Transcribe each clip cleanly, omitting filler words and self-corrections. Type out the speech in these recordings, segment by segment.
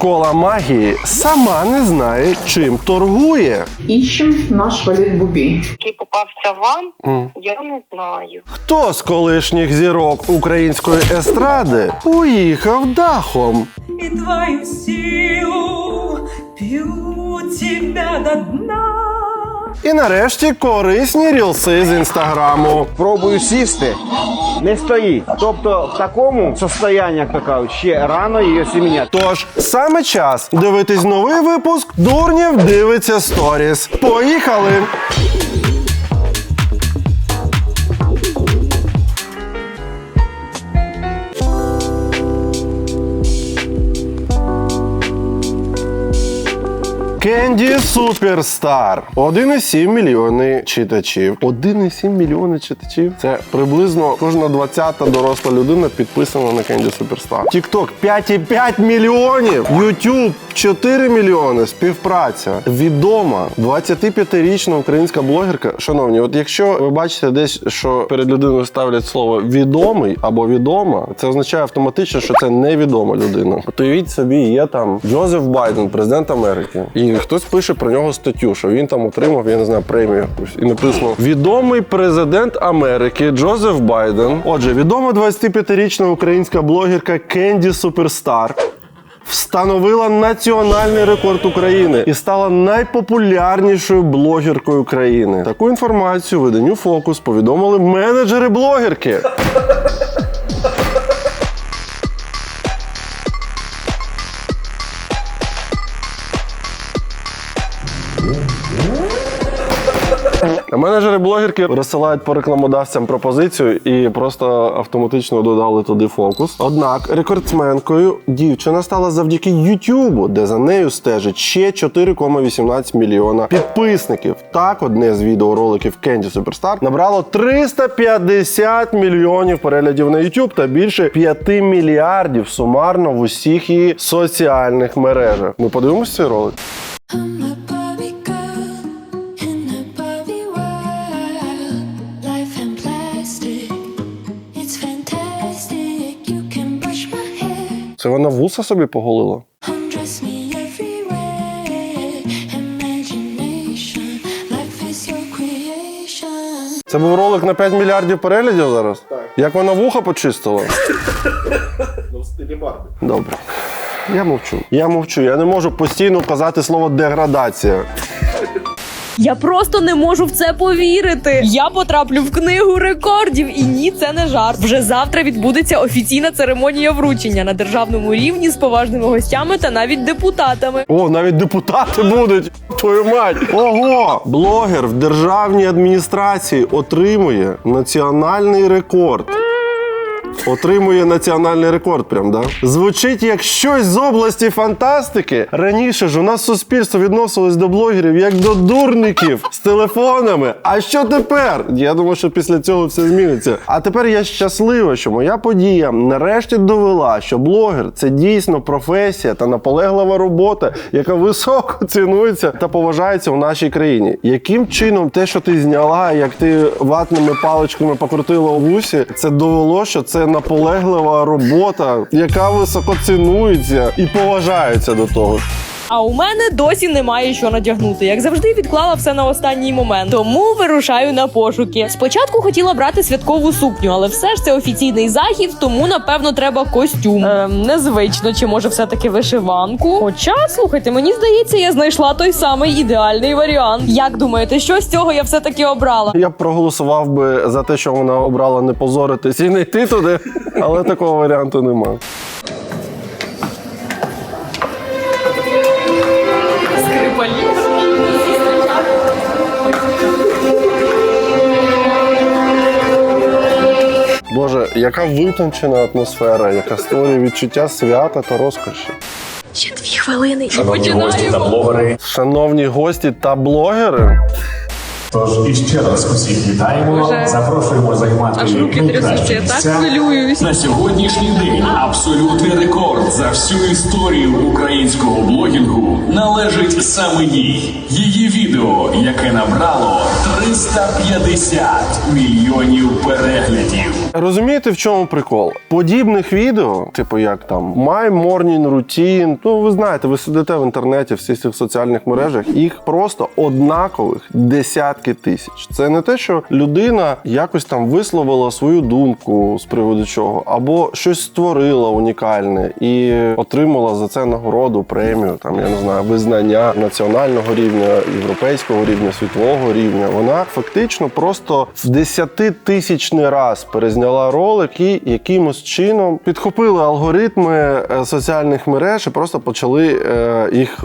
школа магії сама не знає, чим торгує. Ищем наш Валерий Бубей. Який попався вам, я не знаю. Хто з колишніх зірок української естради поїхав дахом? И твою силу пью тебя до дна. І нарешті корисні рілси з інстаграму. Пробую сісти, не стоїть. Тобто в такому состоянні, як то кажуть, ще рано її осіміняти. Тож, саме час дивитись новий випуск «Дурнів дивиться сторіс». Поїхали! Кенді Суперстар. 1,7 мільйони читачів. 1,7 мільйони читачів. Це приблизно кожна 20-та доросла людина підписана на Кенді Суперстар. Тікток 5,5 мільйонів. Ютуб 4 мільйони. Співпраця. Відома 25-річна українська блогерка. Шановні, от якщо ви бачите десь, що перед людиною ставлять слово «відомий» або «відома», це означає автоматично, що це невідома людина. От уявіть собі, є там Джозеф Байден, президент Америки. І хтось пише про нього статтю, що він там отримав, я не знаю, премію якусь. І написано «Відомий президент Америки Джозеф Байден». Отже, відома 25-річна українська блогерка Кенді Суперстар встановила національний рекорд України і стала найпопулярнішою блогеркою країни. Таку інформацію виданню «Фокус» повідомили менеджери блогерки. Менеджери блогерки розсилають по рекламодавцям пропозицію і просто автоматично додали туди фокус. Однак рекордсменкою дівчина стала завдяки Ютубу, де за нею стежить ще 4,18 мільйона підписників. Так, одне з відеороликів Кенді Суперстар набрало 350 мільйонів переглядів на Ютуб та більше 5 мільярдів сумарно в усіх її соціальних мережах. Ми подивимося цей ролик? Це вона вуса собі поголила? Це був ролик на 5 мільярдів переглядів зараз? Так. Як вона вуха почистила? В стилі Барбі. Добре. Я мовчу. Я не можу постійно казати слово «деградація». Я просто не можу в це повірити. Я потраплю в книгу рекордів. І ні, це не жарт. Вже завтра відбудеться офіційна церемонія вручення на державному рівні з поважними гостями та навіть депутатами. О, навіть депутати будуть! Твою мать! Ого! Блогер в державній адміністрації отримує національний рекорд. Отримує національний рекорд прям, да? Звучить як щось з області фантастики. Раніше ж у нас суспільство відносилось до блогерів як до дурників з телефонами. А що тепер? Я думаю, що після цього все зміниться. А тепер я щаслива, що моя подія нарешті довела, що блогер – це дійсно професія та наполеглива робота, яка високо цінується та поважається в нашій країні. Яким чином те, що ти зняла, як ти ватними паличками покрутила у вусі, це довело, що це наполеглива робота, яка високо цінується і поважається до того. А у мене досі немає що надягнути. Як завжди, відклала все на останній момент. Тому вирушаю на пошуки. Спочатку хотіла брати святкову сукню, але все ж це офіційний захід, тому, напевно, треба костюм. Незвично, чи може все-таки вишиванку? Хоча, слухайте, мені здається, я знайшла той самий ідеальний варіант. Як думаєте, що з цього я все-таки обрала? Я б проголосував би за те, що вона обрала не позоритись і не йти туди, але такого варіанту немає. Боже, яка витончена атмосфера, яка створює відчуття свята та розкоші. Ще 2 хвилини і Шановні гості та блогери. Шановні гості та блогери. Тож іще раз усіх вітаємо, запрошуємо займати найкращі місця. На сьогоднішній день абсолютний рекорд за всю історію українського блогінгу належить саме їй. Її відео, яке набрало 350 мільйонів переглядів. Розумієте, в чому прикол? Подібних відео, типу як там My Morning Routine, ну ви знаєте, ви сидите в інтернеті, в всіх цих соціальних мережах, їх просто однакових десятки тисяч. Це не те, що людина якось там висловила свою думку з приводу чого, або щось створила унікальне і отримала за це нагороду, премію, там, я не знаю, визнання національного рівня, європейського рівня, світового рівня. Вона фактично просто в 10-тисячний раз перезняла ролик і якимось чином підхопили алгоритми соціальних мереж і просто почали їх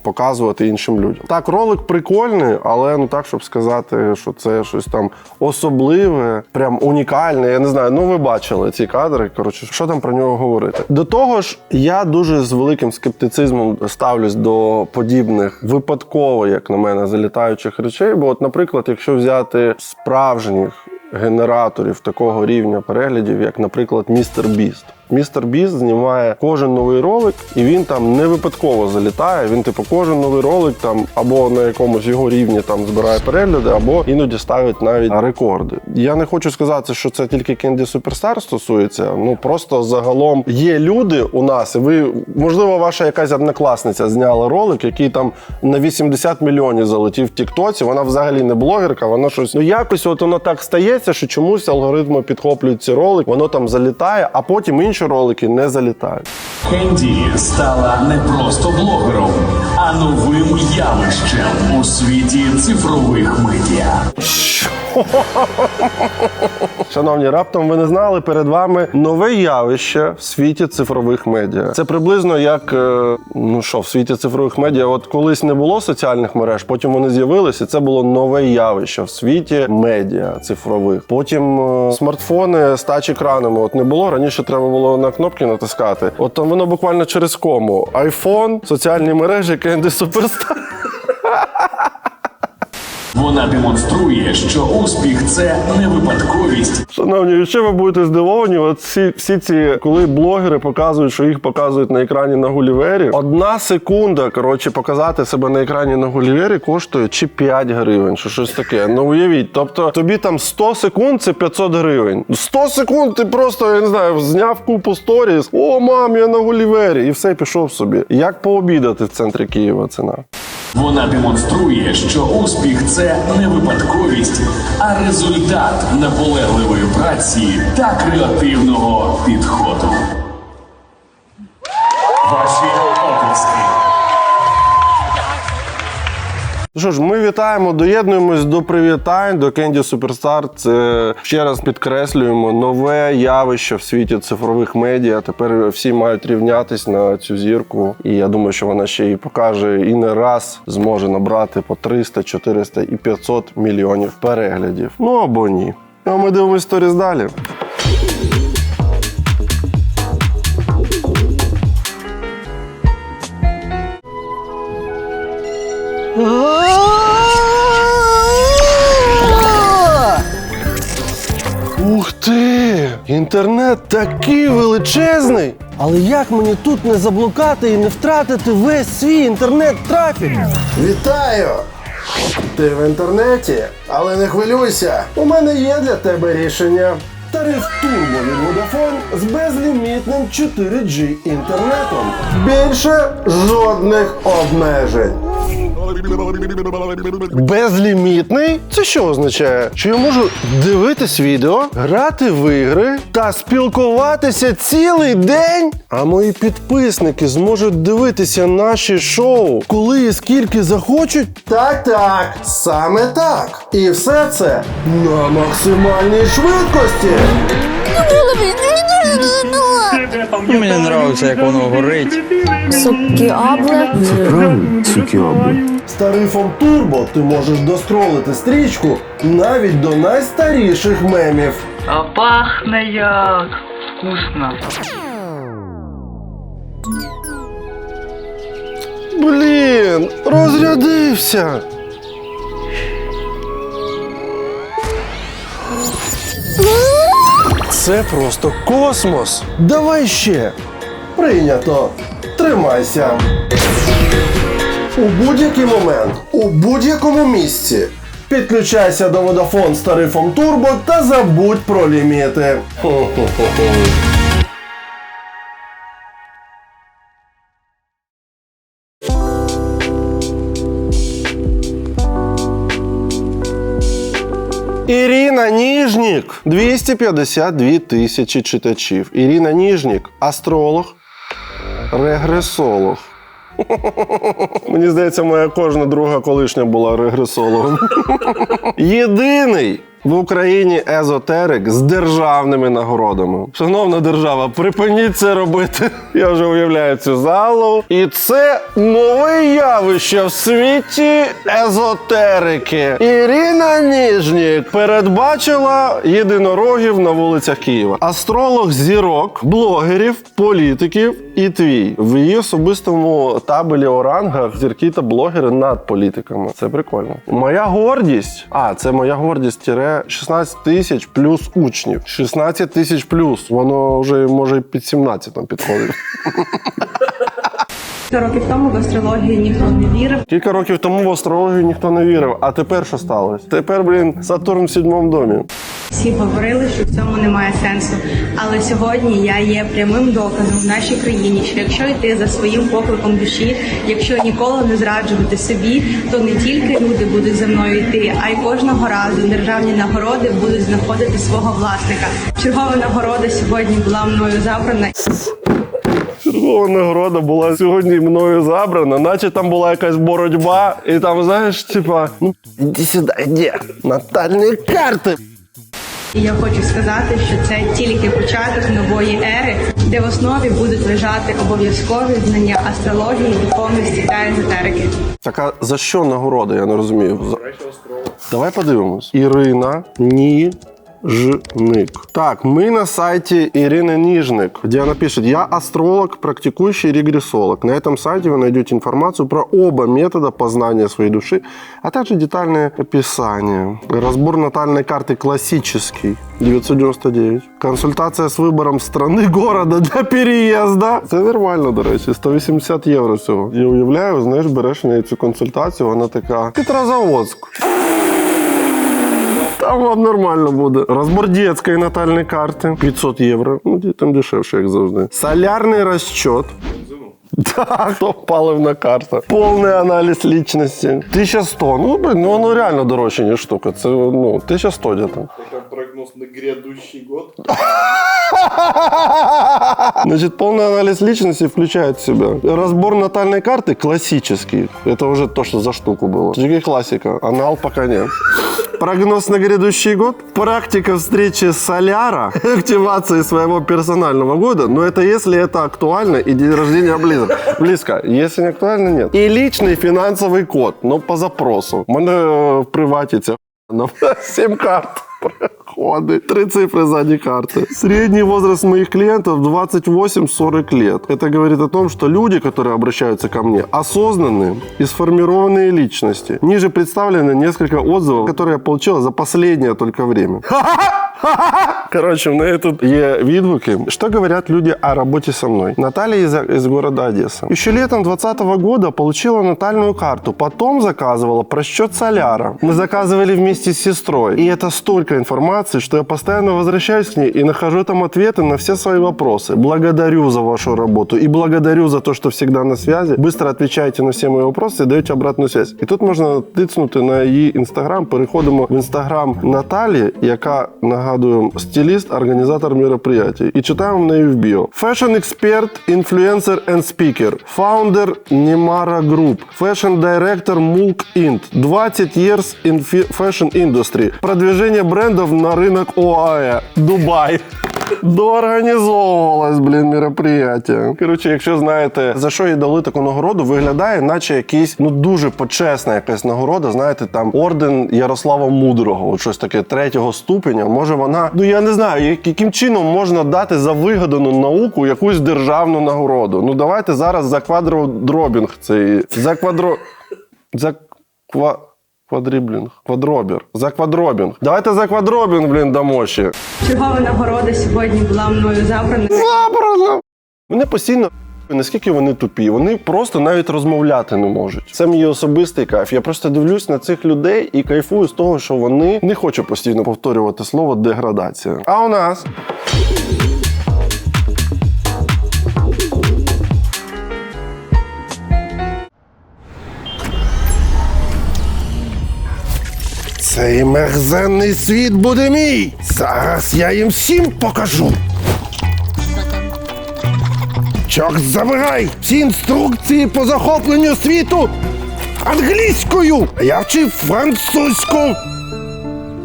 показувати іншим людям. Так, ролик прикольний, але не так, щоб сказати, що це щось там особливе, прям унікальне. Я не знаю, ну ви бачили ці кадри, коротше, що там про нього говорити. До того ж, я дуже з великим скептицизмом ставлюсь до подібних випадково, як на мене, залітаючих речей, бо от, наприклад, якщо взяти справжніх генераторів такого рівня переглядів, як, наприклад, MrBeast. MrBeast знімає кожен новий ролик, і він там не випадково залітає. Він, типу, кожен новий ролик там або на якомусь його рівні там збирає перегляди, або іноді ставить навіть рекорди. Я не хочу сказати, що це тільки Candy Superstar стосується. Ну, просто загалом є люди у нас, і ви, можливо, ваша якась однокласниця зняла ролик, який там на 80 мільйонів залетів в тіктоці. Вона взагалі не блогерка, вона щось... Ну, якось от воно так стається, що чомусь алгоритми підхоплюють ці ролики, воно там залітає, а потім інші ролики не залітають. Кенді стала не просто блогером, а новим явищем у світі цифрових медіа. Шановні, раптом ви не знали, перед вами нове явище в світі цифрових медіа. Це приблизно як, ну що, в світі цифрових медіа, от колись не було соціальних мереж, потім вони з'явилися, і це було нове явище в світі медіа цифрових. Потім смартфони з тач-екранами, от не було, раніше треба було на кнопки натискати. От там воно буквально через кому. iPhone, соціальні мережі, Candy Superstar. Вона демонструє, що успіх – це не випадковість. Шановні, ще ви будете здивовані, от всі ці, коли блогери показують, що їх показують на екрані на Гулівері, 1 секунда, коротше, показати себе на екрані на Гулівері коштує чи 5 гривень, чи щось таке. Ну уявіть, тобто тобі там 100 секунд – це 500 гривень. 100 секунд ти просто, я не знаю, зняв купу сторіс, о, мам, я на Гулівері, і все, пішов собі. Як пообідати в центрі Києва ціна? Вона демонструє, що успіх – це не випадковість, а результат наполегливої праці та креативного підходу. Ваші оплески. Що ж, ми вітаємо, доєднуємось до привітань, до Candy Superstar. Це, ще раз підкреслюємо, нове явище в світі цифрових медіа. Тепер всі мають рівнятись на цю зірку. І я думаю, що вона ще й покаже і не раз зможе набрати по 300, 400 і 500 мільйонів переглядів. Ну або ні. А ми дивимось сторіс далі. Ух ти! Інтернет такий величезний! Але як мені тут не заблукати і не втратити весь свій інтернет-трафік? Вітаю! Ти в інтернеті? Але не хвилюйся! У мене є для тебе рішення. Тариф Turbo від Vodafone з безлімітним 4G інтернетом. Більше жодних обмежень. Безлімітний? Це що означає? Що я можу дивитись відео, грати в ігри та спілкуватися цілий день? А мої підписники зможуть дивитися наші шоу, коли і скільки захочуть? Так, саме так. І все це на максимальній швидкості. Мені подобається, як воно горить. Цукіабле. Це правильно, цукіабле. З тарифом Turbo ти можеш доскролити стрічку навіть до найстаріших мемів. А пахне як вкусно. Блін, розрядився. це просто космос. Давай ще. Прийнято. Тримайся. У будь-який момент, у будь-якому місці. Підключайся до Vodafone з тарифом Turbo та забудь про ліміти. Хо-хо-хо-хо. Ірина Ніжнік. 252 тисячі читачів. Ірина Ніжнік. Астролог. Регресолог. Мені здається, моя кожна друга колишня була регресологом. Єдиний в Україні езотерик з державними нагородами. Шановна держава, припиніть це робити. Я вже уявляю цю залу. І це нове явище в світі езотерики. Ірина Ніжнік передбачила єдинорогів на вулицях Києва. Астролог зірок, блогерів, політиків і твій. В її особистому табелі у рангах зірки та блогери над політиками. Це прикольно. Моя гордість. Це моя гордість 16 тисяч плюс учнів. 16 тисяч плюс. Воно вже може під 17 там підходить. Кілька років тому в астрологію ніхто не вірив. Кілька років тому в астрологію ніхто не вірив. А тепер що сталося? Тепер, Сатурн в 7-му домі. Всі говорили, що в цьому немає сенсу. Але сьогодні я є прямим доказом в нашій країні, що якщо йти за своїм покликом душі, якщо ніколи не зраджувати собі, то не тільки люди будуть за мною йти, а й кожного разу державні нагороди будуть знаходити свого власника. Чергова нагорода сьогодні була мною забрана. Чергова нагорода була сьогодні мною забрана, наче там була якась боротьба, і там, знаєш, типа, іди сюди, іди, натальні карти. І я хочу сказати, що це тільки початок нової ери, де в основі будуть лежати обов'язкові знання астрології, духовності та езотерики. Так, а за що нагорода, я не розумію. Давай подивимось. Ірина Ніжник. Так, мы на сайте Ирины Нижник, где она пишет: «Я астролог, практикующий регрессолог. На этом сайте вы найдете информацию про оба метода познания своей души, а также детальное описание. Разбор натальной карты классический, 999. Консультация с выбором страны, города для переезда». Це нормально, до речі, 180 євро всього. Я уявляю, знаєш, береш на цю консультацію, вона така: Петрозаводськ. Там вам нормально буде. Розбор дитячої натальної карти. 500 євро. Там дешевше, як завжди. Солярний розчет. Так, паливна карта. Повний аналіз лічності. 1100. Воно реально дорожче, ніж штука. Це, 1100 где-то. Это прогноз на грядущий год. Значит, полный анализ личности включает в себя разбор натальной карты классический. Это уже то, что за штуку было. Все-таки классика. Анал пока нет. Прогноз на грядущий год. Практика встречи Соляра. Активации своего персонального года. Но это если это актуально и день рождения близко. Если не актуально, нет. И личный финансовый код. Но по запросу. У мене в приваті це 7 карт. Проходы. 3 цифры сзади карты. Средний возраст моих клиентов 28-40 лет. Это говорит о том, что люди, которые обращаются ко мне, осознанные и сформированные личности. Ниже представлены несколько отзывов, которые я получил за последнее только время. Короче, у меня тут есть відгуки. Что говорят люди о работе со мной? Наталья из города Одесса. Еще летом 2020 года получила натальную карту. Потом заказывала просчет Соляра. Мы заказывали вместе с сестрой. И это столько информации, что я постоянно возвращаюсь к ней и нахожу там ответы на все свои вопросы. Благодарю за вашу работу и благодарю за то, что всегда на связи. Быстро отвечаете на все мои вопросы и даете обратную связь. І тут можна тицнути на її інстаграм. Переходимо в інстаграм Наталі, яка, нагадую, стиліст, організатор мероприятий. І читаємо в неї в біо. Fashion expert, influencer and speaker. Founder Немара Group. Fashion director Mulk Int. 20 years in fashion industry. Продвижение брендов на рынок ОАЭ. Дубай. Доорганізовувалось, мероприятие. Коротше, якщо знаєте, за що їй дали таку нагороду, виглядає, наче якийсь, дуже почесна якась нагорода, знаєте, там, орден Ярослава Мудрого, от щось таке 3-го ступеня. Може вона, я не знаю, яким чином можна дати за вигадану науку якусь державну нагороду. Давайте зараз за квадродробінг цей, Квадриблінг. Квадробір. За квадробінг. Давайте за квадробінг, блін, дамо ще. Чергова нагорода сьогодні була мною забрана. Забрано! Мене постійно наскільки вони тупі. Вони просто навіть розмовляти не можуть. Це мій особистий кайф. Я просто дивлюсь на цих людей і кайфую з того, що вони не хочуть постійно повторювати слово деградація. А у нас... Цей мерзенний світ буде мій! Зараз я їм всім покажу! Чорт забирай! Всі інструкції по захопленню світу англійською! А я вчив французьку!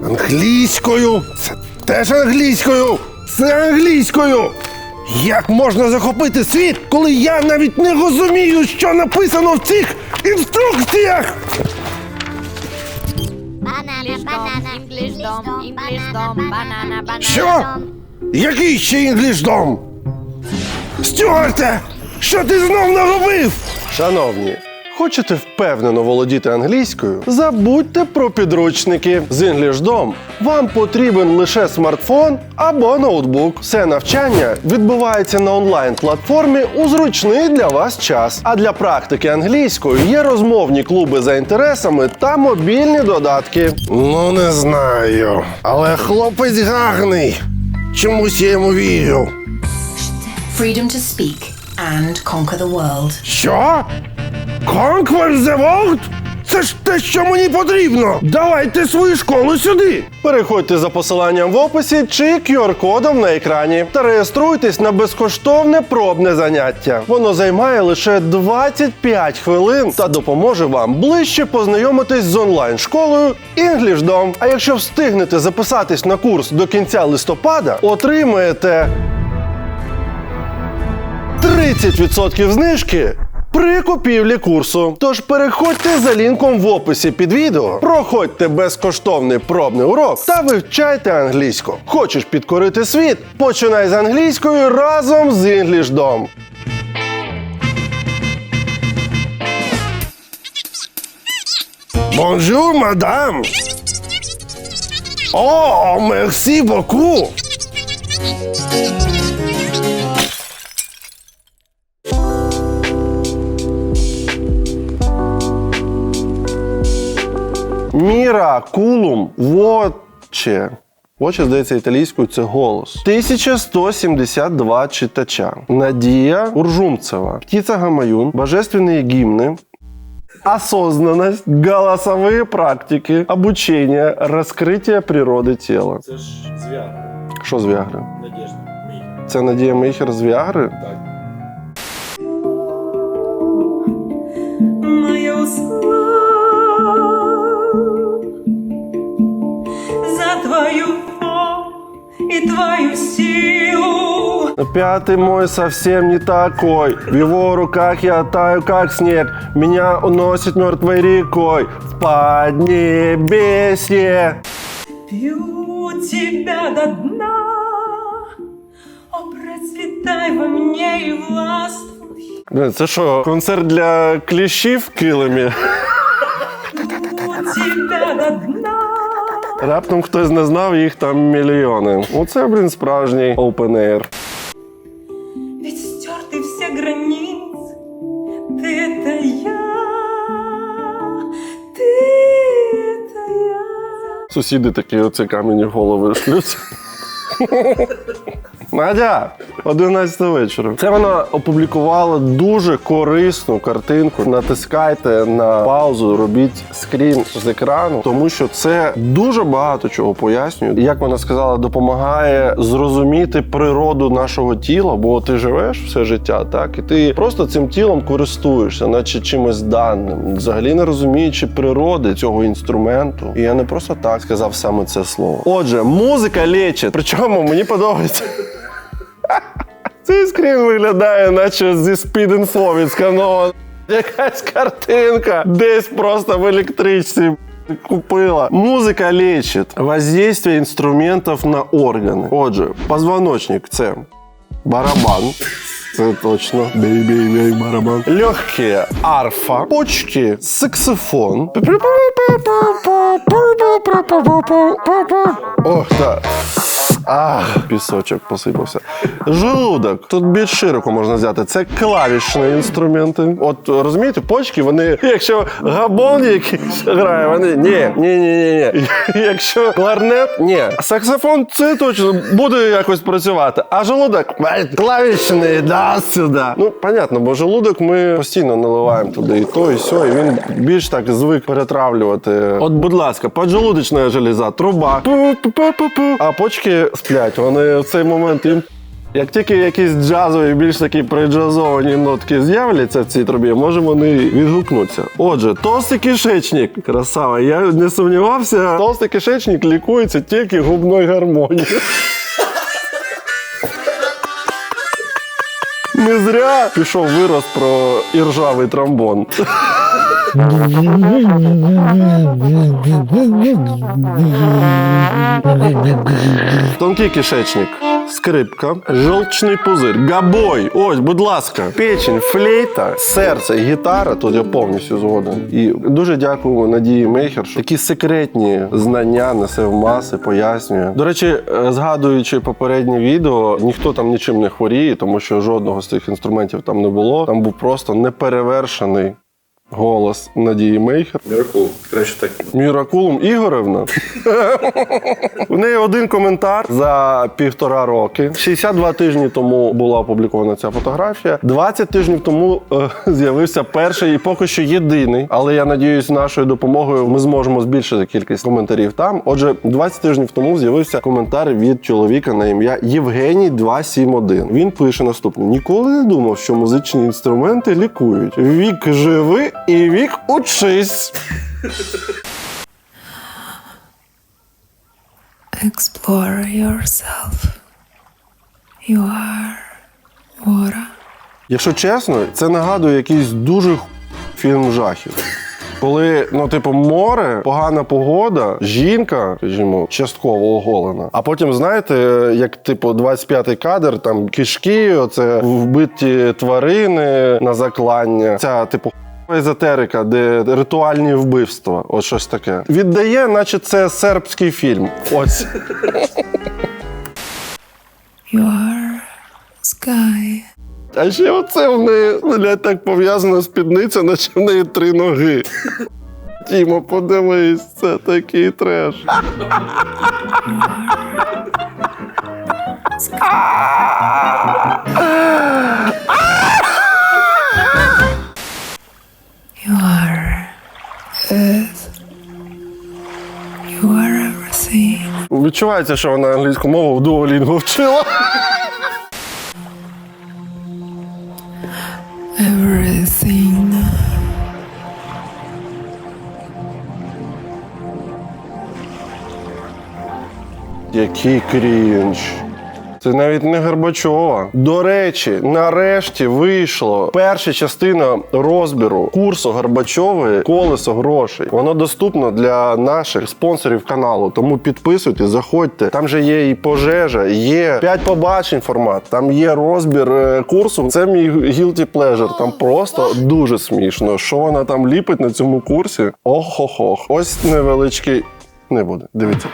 Англійською! Це теж англійською! Це англійською! Як можна захопити світ, коли я навіть не розумію, що написано в цих інструкціях? Що? Який ще інгліш-дом? Стюарте, що ти знов наробив? Шановні, хочете впевнено володіти англійською? Забудьте про підручники. З EnglishDom вам потрібен лише смартфон або ноутбук. Все навчання відбувається на онлайн-платформі у зручний для вас час. А для практики англійської є розмовні клуби за інтересами та мобільні додатки. Ну, не знаю. Але хлопець гарний. Чомусь я йому вірю. Freedom to speak and conquer the world. Що? Conquer the world? Це ж те, що мені потрібно! Давайте свою школу сюди! Переходьте за посиланням в описі чи QR-кодом на екрані та реєструйтесь на безкоштовне пробне заняття. Воно займає лише 25 хвилин та допоможе вам ближче познайомитись з онлайн-школою EnglishDom. А якщо встигнете записатись на курс до кінця листопада, отримаєте 30% знижки при купівлі курсу. Тож переходьте за лінком в описі під відео, проходьте безкоштовний пробний урок та вивчайте англійську. Хочеш підкорити світ? Починай з англійською разом з EnglishDom. Bonjour, madame! Oh, merci beaucoup! Міра Кулум Воче. Воче, здається, італійською це голос. 1172 читача. Надія Уржумцева. Птиця Гамаюн. Божественные гимны. Осознанность, голосовые практики, обучение, раскрытие природы тела. Це ж з Віагри. Що з Віагри? Надежда. Мій. Це Надія Мейхер з Віагри? Так. Моя устала за твою и твою силу. Пятый мой совсем не такой. В его руках я таю, как снег. Меня уносит мертвой рекой в Поднебесье. Пью тебя до дна, о, процветай во мне и властвуй. Це що, концерт для кліщів в килимі? Пью тебя до дна. Раптом хтось не знав, їх там мільйони. Оце, блін, справжній open air. Ведь стерты все границы. Ты это я. Ты это я. Сусіди такі оці камені в голови шлють. Надя, 11 вечора. Це вона опублікувала дуже корисну картинку. Натискайте на паузу, робіть скрін з екрану, тому що це дуже багато чого пояснює. Як вона сказала, допомагає зрозуміти природу нашого тіла, бо ти живеш все життя, так? І ти просто цим тілом користуєшся, наче чимось даним, взагалі не розуміючи природи цього інструменту. І я не просто так сказав саме це слово. Отже, музика лечить. Причому мені подобається. Цей скрін виглядає, наче зі спід-інфо від сканована. Якась картинка десь просто в електричці купила. Музика лечить. Воздействие інструментів на органи. Отже, позвоночник – це барабан. Це точно. Бей-бей-бей, барабан. Легке арфа, почки, саксофон. Ох, так. Пісочок посипався. Желудок. Тут більш широко можна взяти. Це клавішні інструменти. От розумієте, почки, вони, якщо габон якийсь грає, вони ні. Якщо кларнет, ні. Саксофон, це точно буде якось працювати. А желудок, клавішний, да, сюди. Ну, понятно, бо желудок ми постійно наливаємо туди і то, і сьо, і він більш так звик перетравлювати. От, будь ласка, поджелудочна железа, труба. А почки сплять, вони в цей момент їм. Як тільки якісь джазові, більш такі приджазовані нотки з'являться в цій трубі, може вони відгукнуться. Отже, толстий кишечник. Красава, я не сумнівався, толстий кишечник лікується тільки губною гармонією. Не зря пішов вираз про іржавий тромбон. Тонкий кишечник. Скрипка, жовчний пузир, габой, ось, будь ласка, печень, флейта, серце, гітара, тут я повністю згоден. І дуже дякую Надії Мейхер, що такі секретні знання несе в маси, пояснює. До речі, згадуючи попереднє відео, ніхто там нічим не хворіє, тому що жодного з цих інструментів там не було. Там був просто неперевершений голос Надії Мейхер. Міракул. Краще так. Міракулум Ігоревна. У неї один коментар за 1,5 роки. 62 тижні тому була опублікована ця фотографія. 20 тижнів тому з'явився перший і поки що єдиний. Але я надіюсь, нашою допомогою ми зможемо збільшити кількість коментарів там. Отже, 20 тижнів тому з'явився коментар від чоловіка на ім'я Євгеній 271. Він пише наступне. Ніколи не думав, що музичні інструменти лікують. Вік живи і вік учись. Explore yourself. You are water. Якщо чесно, це нагадує якийсь дуже фільм жахів. Коли, море, погана погода, жінка, скажімо, частково оголена. А потім, знаєте, як, 25-й кадр, там кишки, оце вбиті тварини на заклання. Ця, езотерика, де ритуальні вбивства. От щось таке. Віддає, наче це сербський фільм. Ось. You are sky. А ще оце в неї, так пов'язана спідниця, наче в неї 3 ноги. Тімо, подивись, це такий треш. You are earth. You are everything. Відчувається, що вона англійську мову в Duolingo вчила. Everything. Який крінж. Це навіть не Горбачова. До речі, нарешті вийшла перша частина розбіру курсу Горбачової «Колесо грошей». Воно доступно для наших спонсорів каналу, тому підписуйтесь, заходьте. Там же є і пожежа, є 5 побачень формат, там є розбір курсу. Це мій guilty pleasure. Там просто дуже смішно. Що вона там ліпить на цьому курсі? Ох-ох-ох. Ось невеличкий... Не буде. Дивіться.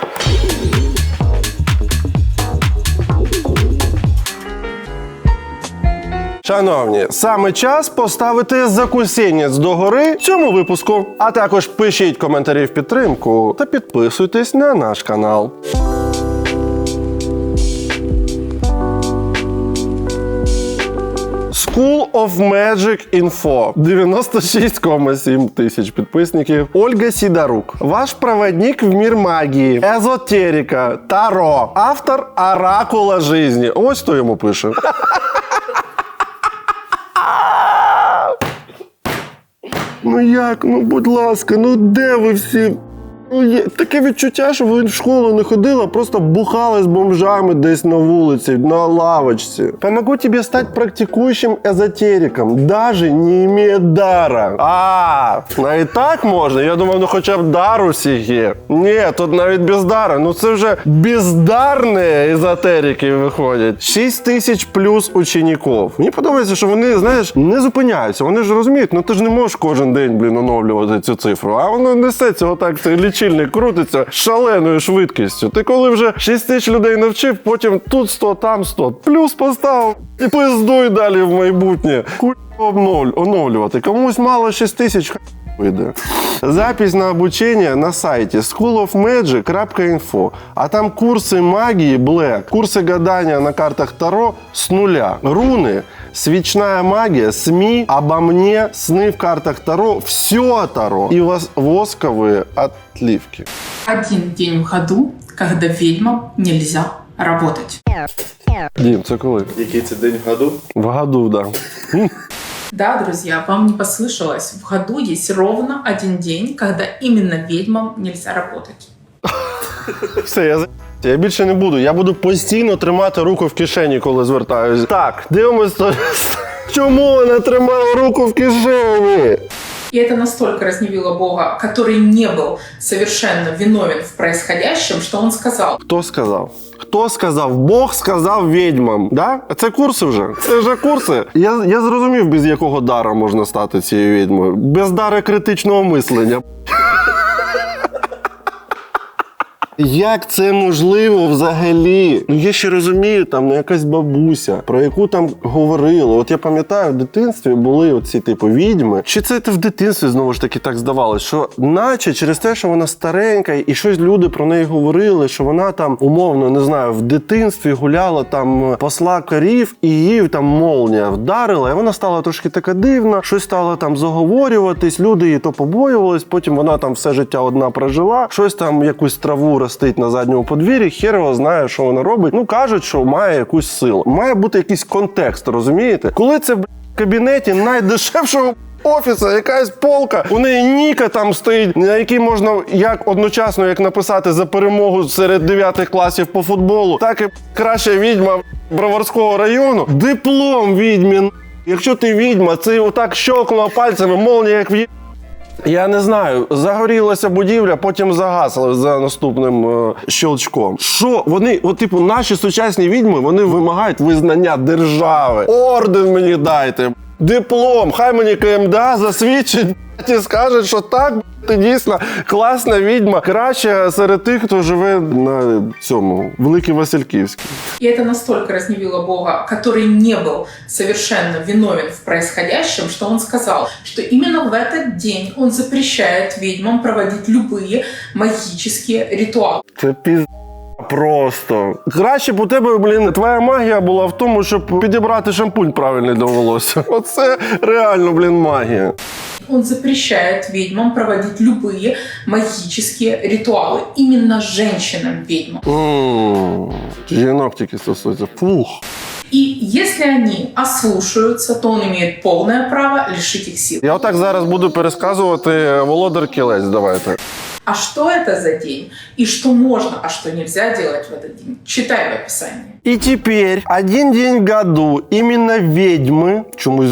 Шановні, саме час поставити закусінець догори цьому випуску. А також пишіть коментарі в підтримку та підписуйтесь на наш канал. School of Magic Info. 96,7 тисяч підписників. Ольга Сидорук. Ваш проводник в мир магії, езотерика, таро. Автор оракула жизни. Ось хто йому пише. Ну як? Ну будь ласка, ну де ви всі? Є таке відчуття, що вони в школу не ходили, а просто бухали з бомжами десь на вулиці, на лавочці. Помогу тебе стати практикуючим езотериком, даже не имея дара. А і так можна? Я думав, ну хоча б дар у всіх є. Ні, тут навіть без дара. Ну це вже бездарні езотерики виходять. 6 тисяч плюс учеників. Мені подобається, що вони, знаєш, не зупиняються. Вони ж розуміють, ну ти ж не можеш кожен день, оновлювати цю цифру. А воно несеться отак, цей лічильник крутиться шаленою швидкістю. Ти коли вже 6 тисяч людей навчив, потім тут 100, там 100. Плюс поставив і пиздуй далі в майбутнє. Оновлювати. Комусь мало 6 тисяч, вийде. Запись на обучение на сайте schoolofmagic.info. А там курсы магии Black, курсы гадания на картах Таро с нуля. Руны, свечная магия, СМИ, обо мне, сны в картах Таро, все Таро. И восковые отливки. Один день в году, когда ведьмам нельзя работать. Дім, це коли? Який це день в году? В году, да. Да, друзья, вам не послышалось. В году есть ровно один день, когда именно ведьмам нельзя работать. Все, я більше не буду. Я буду постійно тримати руку в кишені, коли звертаюся. Так, дивимось. Чому вона тримала руку в кишені? И это настолько разгневило Бога, который не был совершенно виновен в происходящем, что он сказал. Хто сказав? Хто сказав? Бог сказав відьмам. Да? А це курси вже. Це вже курси. Я зрозумів, без якого дара можна стати цією відьмою. Без дара критичного мислення. Як це можливо взагалі? Ну я ще розумію, там якась бабуся, про яку там говорили. От я пам'ятаю, в дитинстві були оці типу відьми. Чи це в дитинстві знову ж таки так здавалось, що наче через те, що вона старенька, і щось люди про неї говорили, що вона там, умовно, не знаю, в дитинстві гуляла там посла корів, і її там молнія вдарила, і вона стала трошки така дивна, щось стало там заговорюватись, люди її то побоювались, потім вона там все життя одна прожила, щось там, якусь траву стоїть на задньому подвір'ї, хер його знає, що вона робить. Ну, кажуть, що має якусь силу. Має бути якийсь контекст, розумієте? Коли це в кабінеті найдешевшого офіса, якась полка, у неї ніка там стоїть, на якій можна як одночасно як написати за перемогу серед 9 класів по футболу, так і краща відьма Броварського району. Диплом відьмі. Якщо ти відьма, це отак щелкнула пальцями, молнія як в я не знаю, загорілася будівля, потім загасили за наступним щелчком. Що? Вони, от типу, наші сучасні відьми, вони вимагають визнання держави. Орден мені дайте, диплом, хай мені КМДА засвідчить і скаже, що так, ти дійсно класна відьма, краща серед тих, хто живе на цьому, Великій Васильківській. И это настолько разгневило Бога, который не был совершенно виновен в происходящем, что он сказал, что именно в этот день он запрещает ведьмам проводить любые магические ритуалы. Це просто. Краще б у тебе, твоя магія була в тому, щоб підібрати шампунь правильний до волосся. Оце реально, магія. Он запрещает ведьмам проводить любые магические ритуалы. Именно женщинам-ведьмам. Жінок тільки стосується. Фух. И если они ослушаются, то он имеет полное право лишить их сил. Я отак зараз буду пересказувати Володар Кілець, давайте. А что это за день? И что можно, а что нельзя делать в этот день? Читай в описании. І тепер один день в году іменно відьми, чомусь з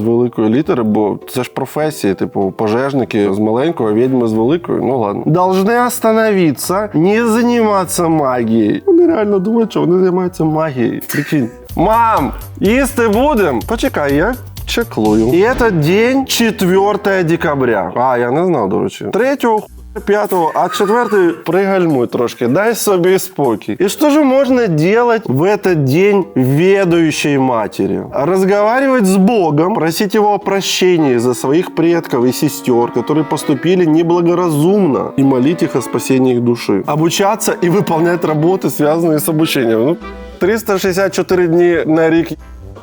великої літери, бо це ж професії, типу пожежники з маленької, а відьми з великої, ну ладно. Должны остановиться, не займатися магією. Вони реально думають, що вони займаються магією. Прикинь. Мам, їсти будем? Почекай, я чеклую. І этот день 4 декабря. А, я не знав, до речі. 3-го 5-го, а 4-й пригальмуй трошки, дай собі спокій. И что же можно делать в этот день ведающей матери? Разговаривать с Богом, просить его о прощении за своих предков и сестер, которые поступили неблагоразумно, и молить их о спасении их души. Обучаться и выполнять работы, связанные с обучением. Ну, 364 дні на рік,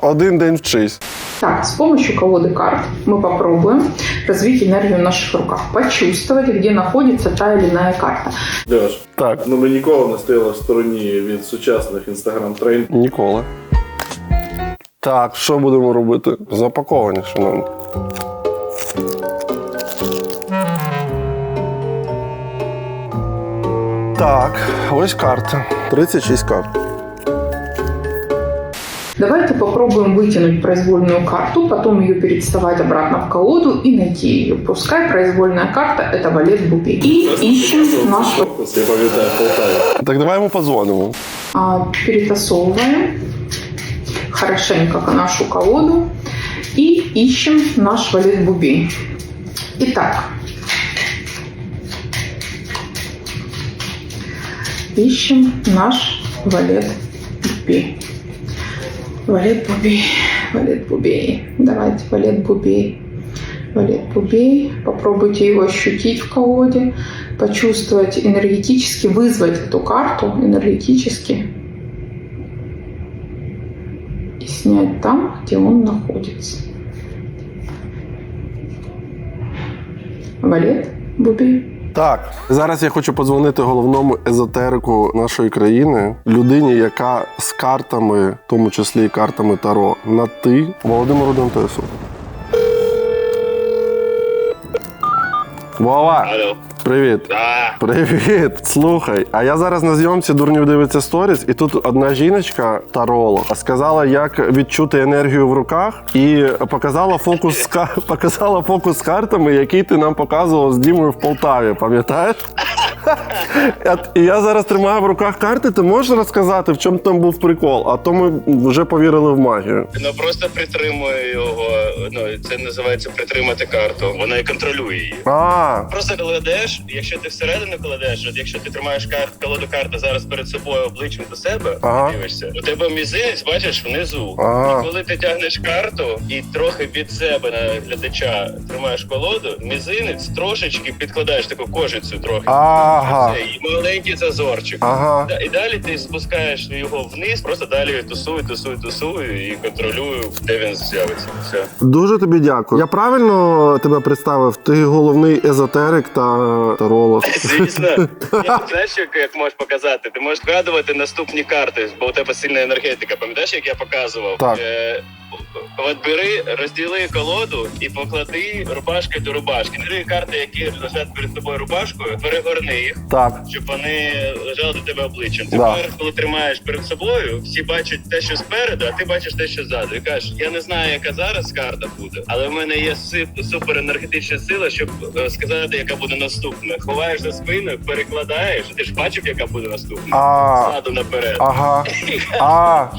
один день вчись. Так, с помощью колоды карт мы попробуем развить энергию в наших руках, почувствовать, где находится та или иная карта. Леш, так. Ну ми ніколи не стояли в стороні від сучасних інстаграм-трендів. Ніколи. Так, що будемо робити? Запаковані, шановні. Так, ось карта. 36 карт. Давайте попробуем вытянуть произвольную карту, потом ее переставать обратно в колоду и найти ее. Пускай произвольная карта – это валет бубей. И ищем наш... Я пам'ятаю, в Полтаві. Так давай ему позвоним. Перетасовываем хорошенько нашу колоду и ищем наш валет бубей. Итак, ищем наш валет бубей. Валет бубей, валет бубей. Давайте валет бубей. Валет бубей. Попробуйте его ощутить в колоде, почувствовать энергетически, вызвать эту карту энергетически и снять там, где он находится. Валет бубей. Так, зараз я хочу подзвонити головному езотерику нашої країни, людині, яка з картами, в тому числі і картами Таро, на «ти», Володимиру Дантесу. Вова! Алло. Привіт. Да. Привіт. Слухай, а я зараз на зйомці «Дурнів дивиться сторіс», і тут одна жіночка, таролог, сказала, як відчути енергію в руках, і показала фокус з картами, який ти нам показував з Дімою в Полтаві, пам'ятаєш? І я зараз тримаю в руках карти, ти можеш розказати, в чому там був прикол? А то ми вже повірили в магію. Ну просто притримує його, це називається притримати карту, вона і контролює її. Просто кладеш, якщо ти всередину кладеш, от якщо ти тримаєш колоду карти зараз перед собою обличчям до себе, дивишся, у тебе мізинець, бачиш, внизу. І коли ти тягнеш карту і трохи під себе на глядача тримаєш колоду, мізинець трошечки підкладаєш таку кожицю трохи. І маленький зазорчик. І далі ти спускаєш його вниз, просто далі тусую і контролюю, де він з'явиться. Все. Дуже тобі дякую. Я правильно тебе представив? Ти головний езотерик та таролог. Звісно. Знаєш, як можеш показати? Ти можеш вгадувати наступні карти, бо у тебе сильна енергетика. Пам'ятаєш, як я показував? Так. От бери, розділи колоду і поклади рубашки до рубашки. Бери карти, які лежать перед тобою рубашкою, перегорни їх, щоб вони лежали до тебе обличчям. Тепер, коли тримаєш перед собою, всі бачать те, що спереду, а ти бачиш те, що ззаду. І кажеш, я не знаю, яка зараз карта буде, але в мене є суперенергетична сила, щоб сказати, яка буде наступна. Ховаєш за спиною, перекладаєш, ти ж бачив, яка буде наступна. Ззаду наперед.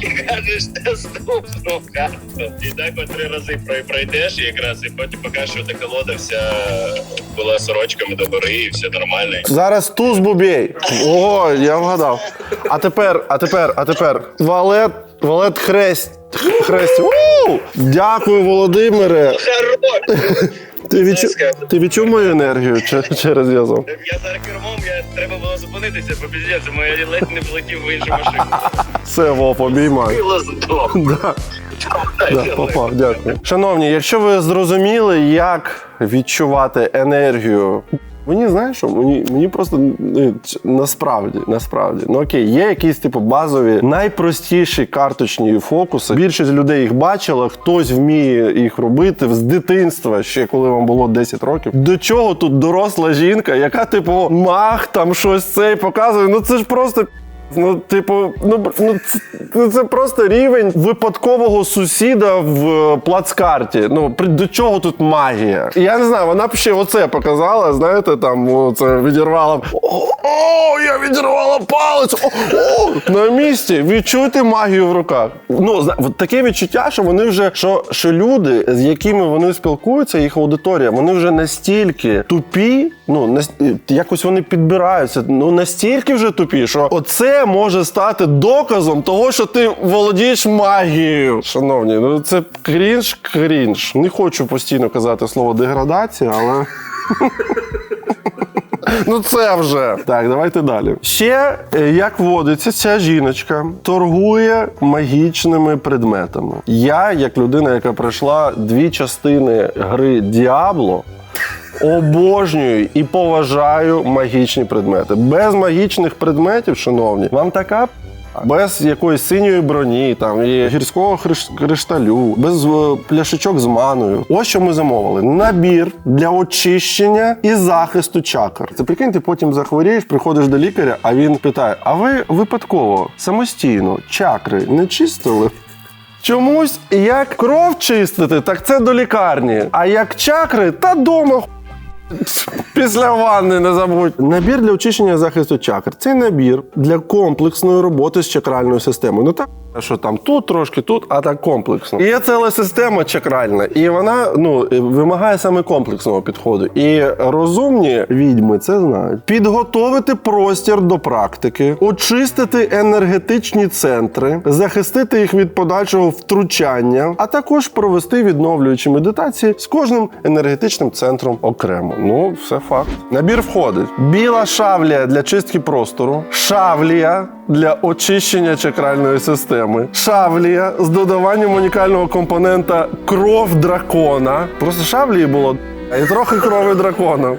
І кажеш наступну карту. І так от 3 рази пройдеш якраз, і потім покажеш, що та колода вся була сорочками догори, і все нормально. Зараз туз бубей. О, я вгадав. А тепер. Валет хрест. Дякую, Володимире. Ти відчув мою енергію через зв'язок? Я зараз кермом, треба було зупинитися, бо піздець, я ледь не влетів в іншу машину. Все, Вов, обіймай. Попав, дякую. Шановні, якщо ви зрозуміли, як відчувати енергію, мені, знаєш що, мені просто насправді, ну окей, є якісь типу базові, найпростіші карточні фокуси. Більшість людей їх бачила, хтось вміє їх робити з дитинства, ще коли вам було 10 років. До чого тут доросла жінка, яка типу мах, там щось цей показує, ну це ж просто... це просто рівень випадкового сусіда в плацкарті. До чого тут магія? Я не знаю, вона б ще оце показала, знаєте, там, це відірвала. Я відірвала палець! На місці. Відчуйте магію в руках. Таке відчуття, що вони вже, що люди, з якими вони спілкуються, їх аудиторія, вони вже настільки тупі, якось вони підбираються, настільки вже тупі, що оце може стати доказом того, що ти володієш магією. Шановні, це крінж. Не хочу постійно казати слово деградація, але... це вже. Так, давайте далі. Ще, як водиться, ця жіночка торгує магічними предметами. Я, як людина, яка пройшла 2 частини гри Діабло, обожнюю і поважаю магічні предмети. Без магічних предметів, шановні, вам така без якоїсь синьої броні, там, і гірського кришталю, без пляшечок з маною. Ось що ми замовили. Набір для очищення і захисту чакр. Це, прикинь, ти потім захворієш, приходиш до лікаря, а він питає, а ви випадково самостійно чакри не чистили? Чомусь, як кров чистити, так це до лікарні. А як чакри, та дома після ванни не забудь. Набір для очищення і захисту чакр. Це набір для комплексної роботи з чакральною системою. Ну так, що там тут трошки, тут, а так комплексно. І є ціла система чакральна, і вона вимагає саме комплексного підходу. І розумні відьми це знають. Підготовити простір до практики, очистити енергетичні центри, захистити їх від подальшого втручання, а також провести відновлюючі медитації з кожним енергетичним центром окремо. Ну, все факт. Набір входить. Біла шавлія для чистки простору, шавлія для очищення чакральної системи, шавлія з додаванням унікального компонента кров дракона. Просто шавлії було і трохи крові дракона.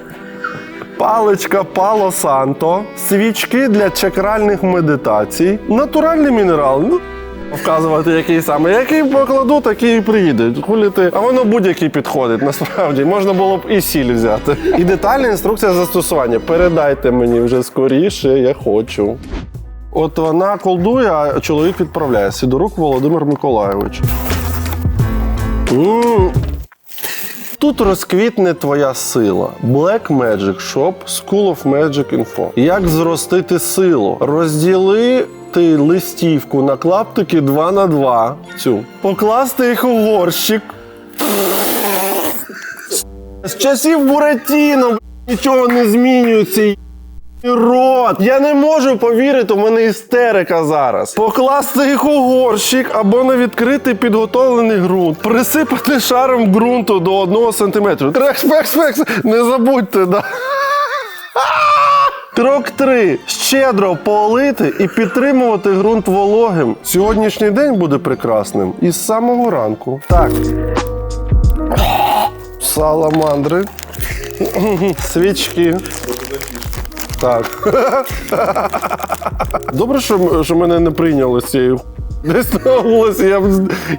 Паличка Пало Санто, свічки для чакральних медитацій, натуральний мінерал. Вказувати, який саме. Який покладу, такий і приїде. Хуліти. А воно будь-який підходить, насправді. Можна було б і сіль взяти. І детальна інструкція застосування. Передайте мені вже скоріше, я хочу. От вона колдує, а чоловік відправляє. Сидорук Володимир Миколайович. Тут розквітне твоя сила. Black Magic Shop, School of Magic Info. Як зростити силу? Розділити листівку на клаптики 2х2. Цю. Покласти їх у горщик. З часів Буратіно нічого не змінюється. Рот! Я не можу повірити, у мене істерика зараз. Покласти їх у горщик або на відкритий підготовлений ґрунт. Присипати шаром ґрунту до 1 см. Трекс-пекс-пекс! Не забудьте, да? Крок 3. Щедро полити і підтримувати ґрунт вологим. Сьогоднішній день буде прекрасним із самого ранку. Так. Саламандри. Свічки. Так. Добре, що мене не прийняли з цією. Десь на вулиці, я б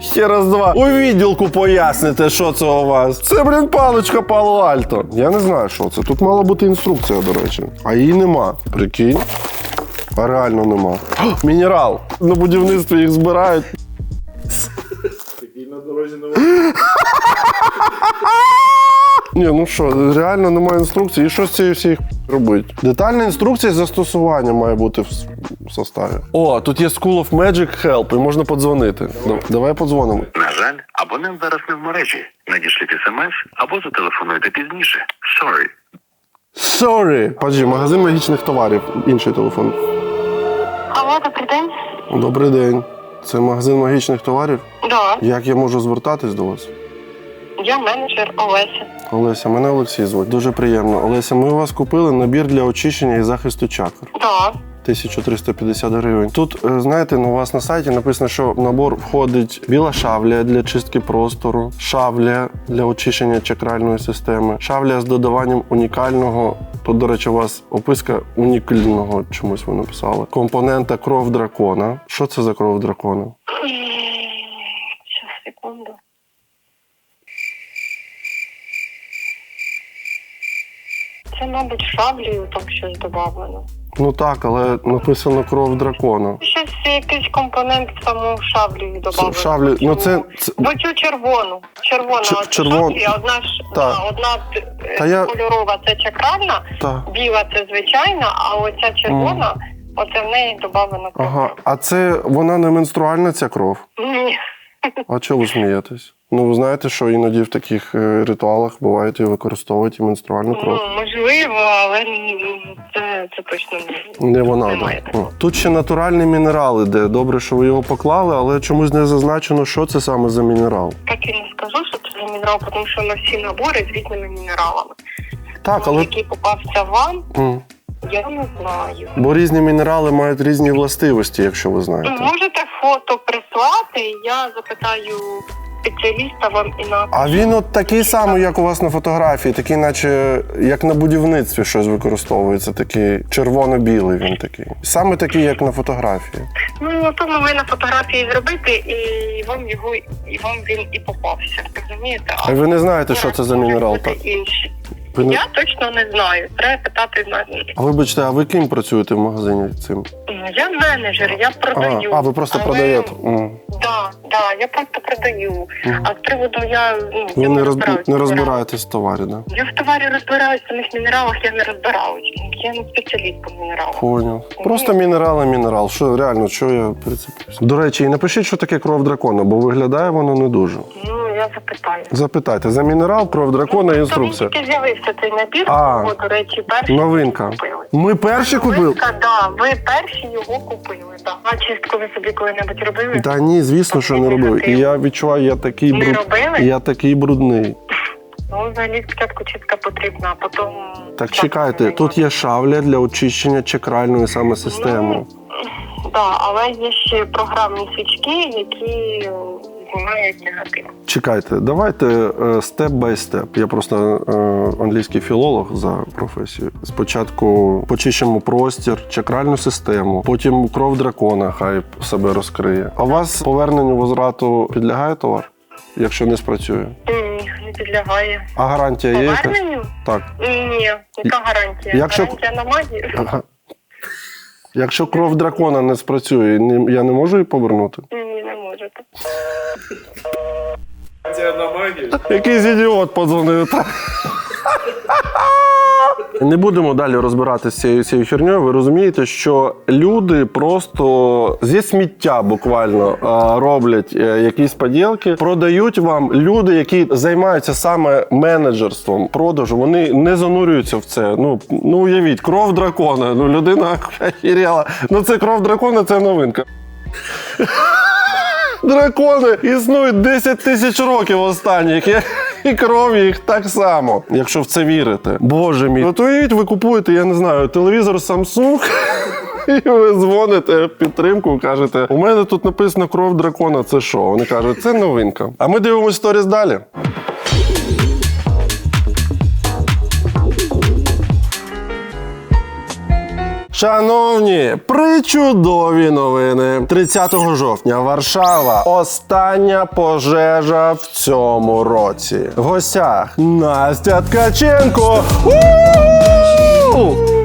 ще раз-два. У відділку поясните, що це у вас. Це, паличка Пало-Альто. Я не знаю, що це. Тут мала бути інструкція, до речі. А її нема. Прикинь. А реально нема. О, мінерал. На будівництві їх збирають. Такий на дорозі не Ні, ну що, реально немає інструкції. І що з цією всією робити? Детальна інструкція застосування має бути в составі. О, тут є School of Magic Help, і можна подзвонити. Давай подзвонимо. На жаль, абонент зараз не в мережі. Надішліть смс або зателефонуйте пізніше. Sorry. Паджі, магазин магічних товарів. Інший телефон. Алло, добрий день. Добрий день. Це магазин магічних товарів? Да. Як я можу звертатись до вас? Я менеджер Олеся. Олеся, мене Олексій звуть. Дуже приємно. Олеся, ми у вас купили набір для очищення і захисту чакр. Так. 1350 гривень. Тут, знаєте, у вас на сайті написано, що в набор входить біла шавлія для чистки простору, шавлія для очищення чакральної системи, шавлія з додаванням унікального, тут, до речі, у вас описка унікального, чомусь ви написали, компонента кров дракона. Що це за кров дракона? Щас, секунду. Це, мабуть, шаблею там щось додавлено. Ну так, але написано кров дракона. Щось, якийсь компонент в саму шаблею додавлено. Шаблю, ну це... Бо цю червону. Червона шаблія, одна кольорова це чакральна, біла це звичайна, а оця червона, оце в неї додавлено кров. Ага, а це вона не менструальна, ця кров? Ні. А чого ви смієтесь? Ну, ви знаєте, що іноді в таких ритуалах бувають і використовують і менструальну кров. Ну, можливо, але це точно не вона. Тут ще натуральний мінерал іде. Добре, що ви його поклали, але чомусь не зазначено, що це саме за мінерал. Так і не скажу, що це за мінерал, тому що на всі набори з різними мінералами. Так, але... Який попався вам, я не знаю. Бо різні мінерали мають різні властивості, якщо ви знаєте. Можете фото прислати, я запитаю спеціаліста вам інакше. А він от такий самий, як у вас на фотографії, такий наче, як на будівництві щось використовується, такий червоно-білий він такий. Саме такий, як на фотографії. Ну, тому ви на фотографії зробите, і вам він і попався, розумієте? А ви не знаєте, що це за мінерал, так? Я точно не знаю. Треба питати в мене. А вибачте, а ви ким працюєте в магазині цим? Я менеджер, я продаю. А ви просто продаєте? Да, я просто продаю. А з приводу Ви не розбираєтесь в товарі, так? Я в товарі розбираюся, в самих мінералах я не розбираюсь. Я не спеціаліст по мінералах. Поняв. Просто мінерал. Що реально, що я прицепився? До речі, і напишіть, що таке кров дракона, бо виглядає воно не дуже. Я запитаю. Запитайте. За мінерал, кров дракона, інструкція. Тільки з'явився цей набір, до речі, перші новинка. купили. Ми перші купили? Новинка, да, ви перші його купили, да. А чистку ви собі коли-небудь робили? Та ні, звісно, що не робив. І я відчуваю, я такий брудний. Ну, взагалі, спочатку чистка потрібна, а потім... Так чекайте, тут є шавля для очищення чакральної саме системи. Так, але є ще програмні свічки, які знімають негатив. Чекайте, давайте степ-бай-степ. Я просто англійський філолог за професією. Спочатку почищимо простір, чакральну систему, потім кров дракона хай себе розкриє. А у вас поверненню возврату підлягає товар, якщо не спрацює? Ні, не підлягає. А гарантія є? Поверненню? Так. Ні, яка гарантія? Гарантія на магії? Якщо кров дракона не спрацює, я не можу її повернути? Ні, не можете. Якийсь ідіот подзвонив. Не будемо далі розбиратися з цією хернею. Ви розумієте, що люди просто зі сміття буквально роблять якісь поділки, продають вам люди, які займаються саме менеджерством продажу. Вони не занурюються в це. Ну уявіть, кров дракона. Людина охерела. Це кров дракона, це новинка. Дракони існують 10 тисяч років останніх, і кров їх так само, якщо в це вірите. Боже мій. От уявіть, ви купуєте, я не знаю, телевізор Samsung, і ви дзвоните в підтримку, кажете, у мене тут написано кров дракона, це що? Вони кажуть, це новинка. А ми дивимося сторіс далі. Шановні, причудові новини. 30 жовтня Варшава. Остання пожежа в цьому році. В гостях Настя Ткаченко.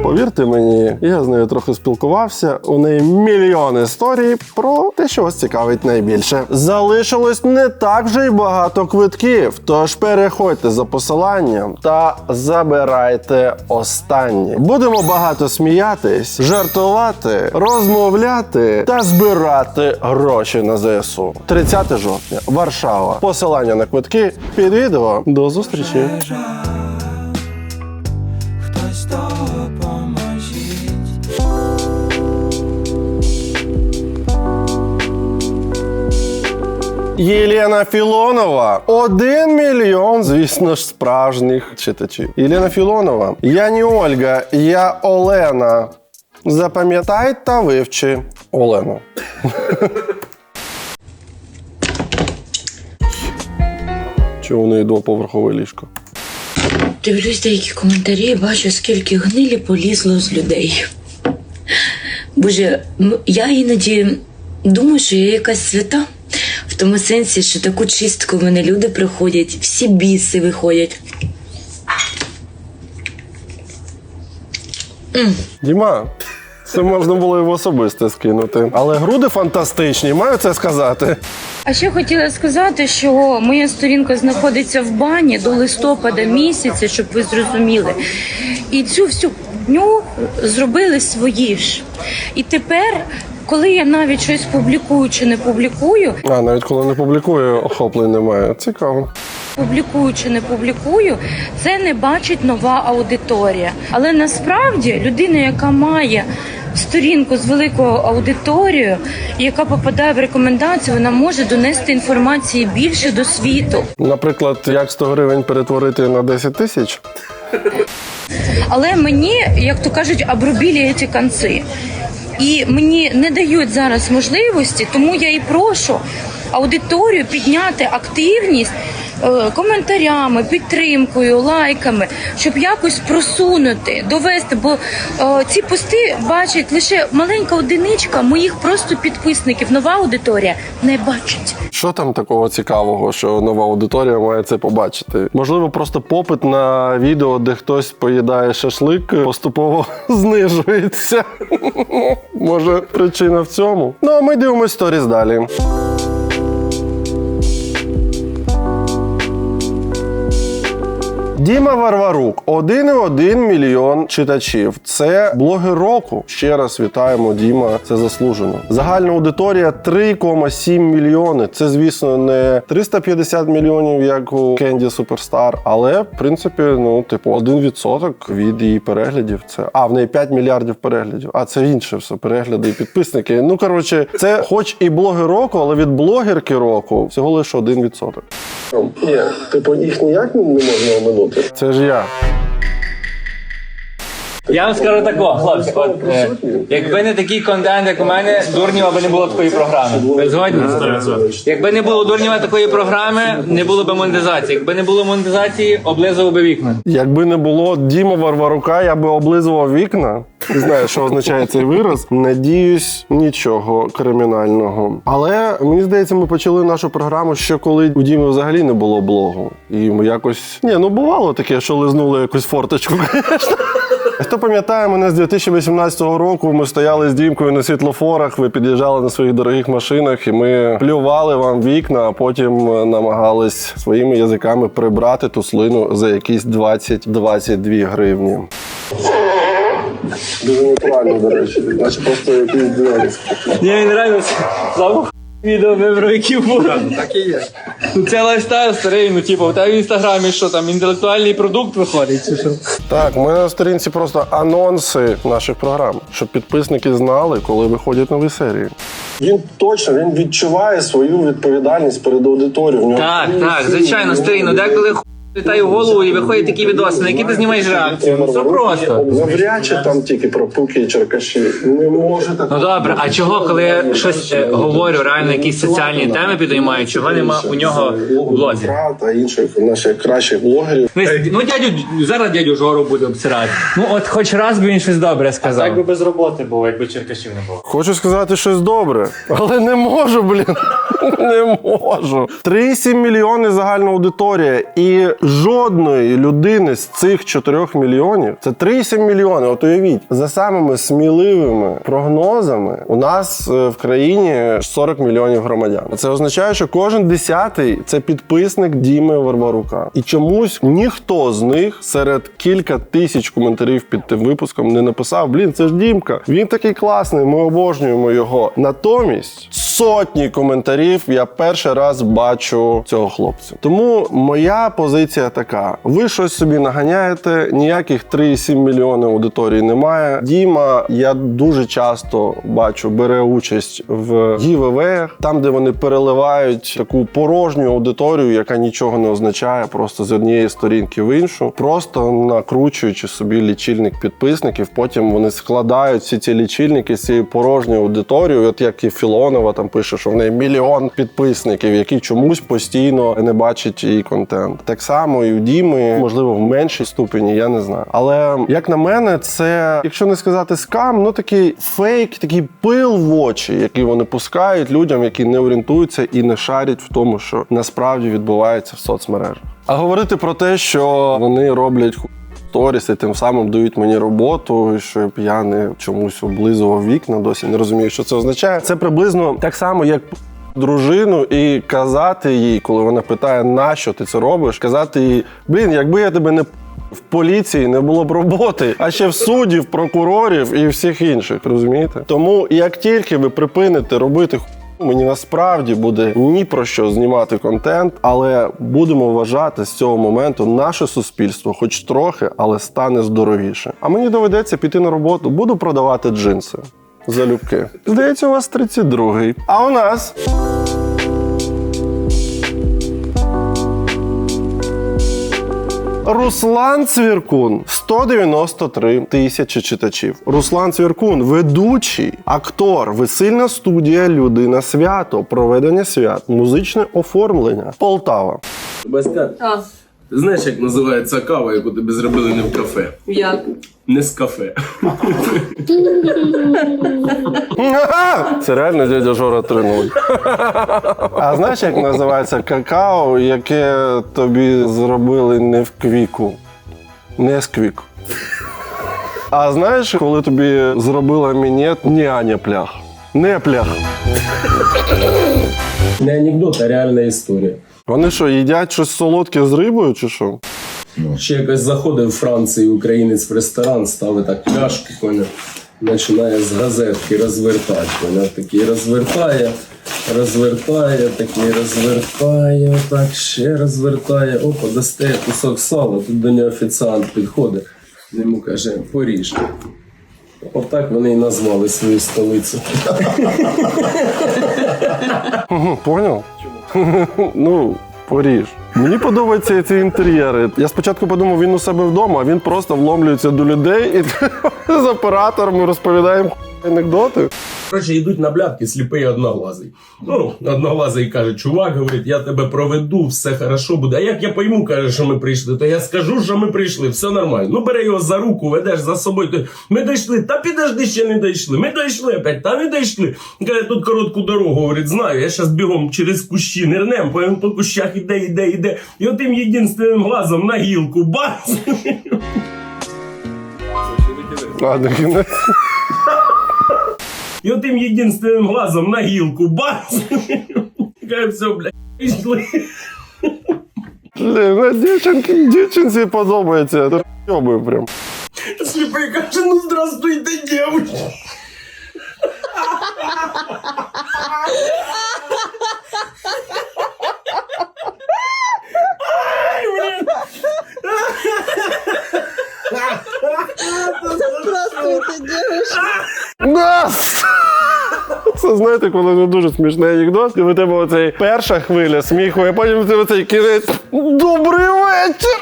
Повірте мені, я з нею трохи спілкувався, у неї мільйон історій про те, що вас цікавить найбільше. Залишилось не так вже й багато квитків, тож переходьте за посиланням та забирайте останні. Будемо багато сміятись, жартувати, розмовляти та збирати гроші на ЗСУ. 30 жовтня, Варшава. Посилання на квитки під відео. До зустрічі! Єлена Філонова. 1 мільйон, звісно ж, справжніх читачів. Єлена Філонова. Я не Ольга, я Олена. Запам'ятай та вивчи Олену. Чого у неї двоповерхове ліжко? Дивлюсь деякі коментарі і бачу, скільки гнилі полізло з людей. Боже, я іноді думаю, що я якась свята. В тому сенсі, що таку чистку в мене люди приходять, всі біси виходять. Діма, це можна було і в особисте скинути. Але груди фантастичні, маю це сказати. А ще хотіла сказати, що моя сторінка знаходиться в бані до листопада місяця, щоб ви зрозуміли. І цю всю дню зробили свої ж. І тепер, коли я навіть щось публікую чи не публікую... Навіть коли не публікую, охоплень немає. Цікаво. Публікую чи не публікую, це не бачить нова аудиторія. Але насправді людина, яка має сторінку з великою аудиторією, яка попадає в рекомендації, вона може донести інформації більше до світу. Наприклад, як 100 гривень перетворити на 10 тисяч? Але мені, як то кажуть, обрубили ці кінці. І мені не дають зараз можливості, тому я і прошу аудиторію підняти активність коментарями, підтримкою, лайками, щоб якось просунути, довести, бо ці пости бачить лише маленька одиничка моїх просто підписників. Нова аудиторія не бачить. Що там такого цікавого, що нова аудиторія має це побачити? Можливо, просто попит на відео, де хтось поїдає шашлик, поступово знижується. Може, причина в цьому? Ну, а ми дивимось сторіс далі. Діма Варварук. 1,1 мільйон читачів. Це блогер року. Ще раз вітаємо, Діма, це заслужено. Загальна аудиторія 3,7 мільйони. Це, звісно, не 350 мільйонів, як у Candy Superstar, але, в принципі, 1% від її переглядів. Це, в неї 5 мільярдів переглядів. Це інше все, перегляди і підписники. Це хоч і блогер року, але від блогерки року всього лише 1%. Ні, їх ніяк не можна оминути. Це ж я. Я вам скажу тако, хлопці, якби не такий контент, як у мене, Дурнєва би не було такої програми. Ви згодні? Якби не було Дурнєва такої програми, не було б монетизації. Якби не було монетизації, облизував би вікна. Якби не було Діма Варварука, я би облизував вікна. Не знаю, що означає цей вираз. Надіюсь, нічого кримінального. Але, мені здається, ми почали нашу програму ще коли у Діми взагалі не було блогу. І ми якось... бувало таке, що лизнули якусь форточку, звісно. Хто пам'ятає, мене з 2018 року ми стояли з Дімкою на світлофорах, ви під'їжджали на своїх дорогих машинах, і ми плювали вам вікна, а потім намагались своїми язиками прибрати ту слину за якісь 20-22 гривні. Дуже натурально, до речі, наче просто якийсь діаліз. Мені реально відео вибрав, які були. Так і є. Це лайфстайл старий, у тебе в інстаграмі що там, інтелектуальний продукт виходить, чи що? Так, у мене на сторінці просто анонси наших програм, щоб підписники знали, коли виходять нові серії. Він відчуває свою відповідальність перед аудиторією. Так, звичайно, старий, деколи літає в голову і виходять такі відоси, на які ти знімаєш реакцію. Це просто. Навряд чи там тільки про пуки і черкаші. Не може так. Добре, а чого, коли я щось говорю, реально якісь соціальні теми підіймаю, чого нема у нього в блозі? Та інших наших кращих блогерів. Зараз дядю Жору буде обсирати. от хоч раз би він щось добре сказав. А так би без роботи було, якби черкашів не було. Хочу сказати щось добре, але не можу, Не можу. 3,7 мільйони загальна аудиторія. І жодної людини з цих 4 мільйонів, це 3,7 мільйони, от уявіть, за самими сміливими прогнозами у нас в країні 40 мільйонів громадян. Це означає, що кожен 10-й – це підписник Діми Варварука. І чомусь ніхто з них серед кілька тисяч коментарів під тим випуском не написав: це ж Дімка, він такий класний, ми обожнюємо його. Натомість сотні коментарів я перший раз бачу цього хлопця. Тому моя позиція така: ви щось собі наганяєте, ніяких 3,7 мільйонів аудиторії немає. Діма, я дуже часто бачу, бере участь в гівевеях, там, де вони переливають таку порожню аудиторію, яка нічого не означає, просто з однієї сторінки в іншу, просто накручуючи собі лічильник підписників. Потім вони складають всі ці лічильники з цією порожньою аудиторією, от як і Філонова там пише, що в неї 1 мільйон підписників, які чомусь постійно не бачать її контент. Так само і у Діми, можливо, в меншій ступені, я не знаю. Але, як на мене, це, якщо не сказати скам, такий фейк, такий пил в очі, який вони пускають людям, які не орієнтуються і не шарять в тому, що насправді відбувається в соцмережах. А говорити про те, що вони роблять сторіс і тим самим дають мені роботу, щоб я не чомусь облизував вікна, досі не розумію, що це означає. Це приблизно так само, як дружину і казати їй, коли вона питає, нащо ти це робиш, казати їй: якби я тебе не в поліції, не було б роботи, а ще в суддів, прокурорів і всіх інших, розумієте? Тому як тільки ви припините робити мені насправді буде ні про що знімати контент, але будемо вважати з цього моменту наше суспільство хоч трохи, але стане здоровіше. А мені доведеться піти на роботу, буду продавати джинси. Залюбки. Здається, у вас 32-й. А у нас... Руслан Цвіркун, 193 тисячі читачів. Руслан Цвіркун, ведучий, актор, весільна студія «Людина свято», проведення свят, музичне оформлення. Полтава. Баска, ти знаєш, як називається кава, яку тобі зробили не в кафе? Як? Не з кафе. Це реально дядя Жора 3-0. А знаєш, як називається какао, яке тобі зробили не в квіку? Не з квіку. А знаєш, коли тобі зробила мінет не Аня Плях? Не Плях. Не анекдот, а реальна історія. Вони що, їдять щось солодке з рибою чи що? Ще якось заходив в Франції українець в ресторан, ставить так пляшку, поняв, починає з газетки розвертати, поняв, такий розвертає, такий розвертає, так ще розвертає, опа, достає кусок сала, тут до нього офіціант підходить, йому каже, поріж. Отак вони і назвали свою столицю. Поняв? Ну, поріж. Мені подобаються ці інтер'єри. Я спочатку подумав, він у себе вдома, а він просто вломлюється до людей і з оператором розповідаємо анекдоти. Коротше, йдуть на блядки сліпий і одноглазий. Одноглазий каже, чувак, говорить, я тебе проведу, все хорошо буде. А як я пойму, каже, що ми прийшли, то я скажу, що ми прийшли, все нормально. Ну, бери його за руку, ведеш за собою. Ми дійшли, та підожди, ще не дійшли. Ми дійшли опять, та не дійшли. Каже, тут коротку дорогу, говорить, знаю, я зараз бігом через кущі нирнем, по кущах іде. І отим єдинственним глазом на гілку, бац! Ладно, кінець. І отим єдинственним глазом на гілку, бац! Каже, все, блядь, пішли. Дівчинці подобається, це х**йоби прям. Сліпий каже, ну здравствуйте, дівчинки. Здравствуйте, дівчинки. Це, знаєте, коли не дуже смішний анекдот, і у тебе оцей перша хвиля сміху, а потім оцей кінець «Добрий вечір!»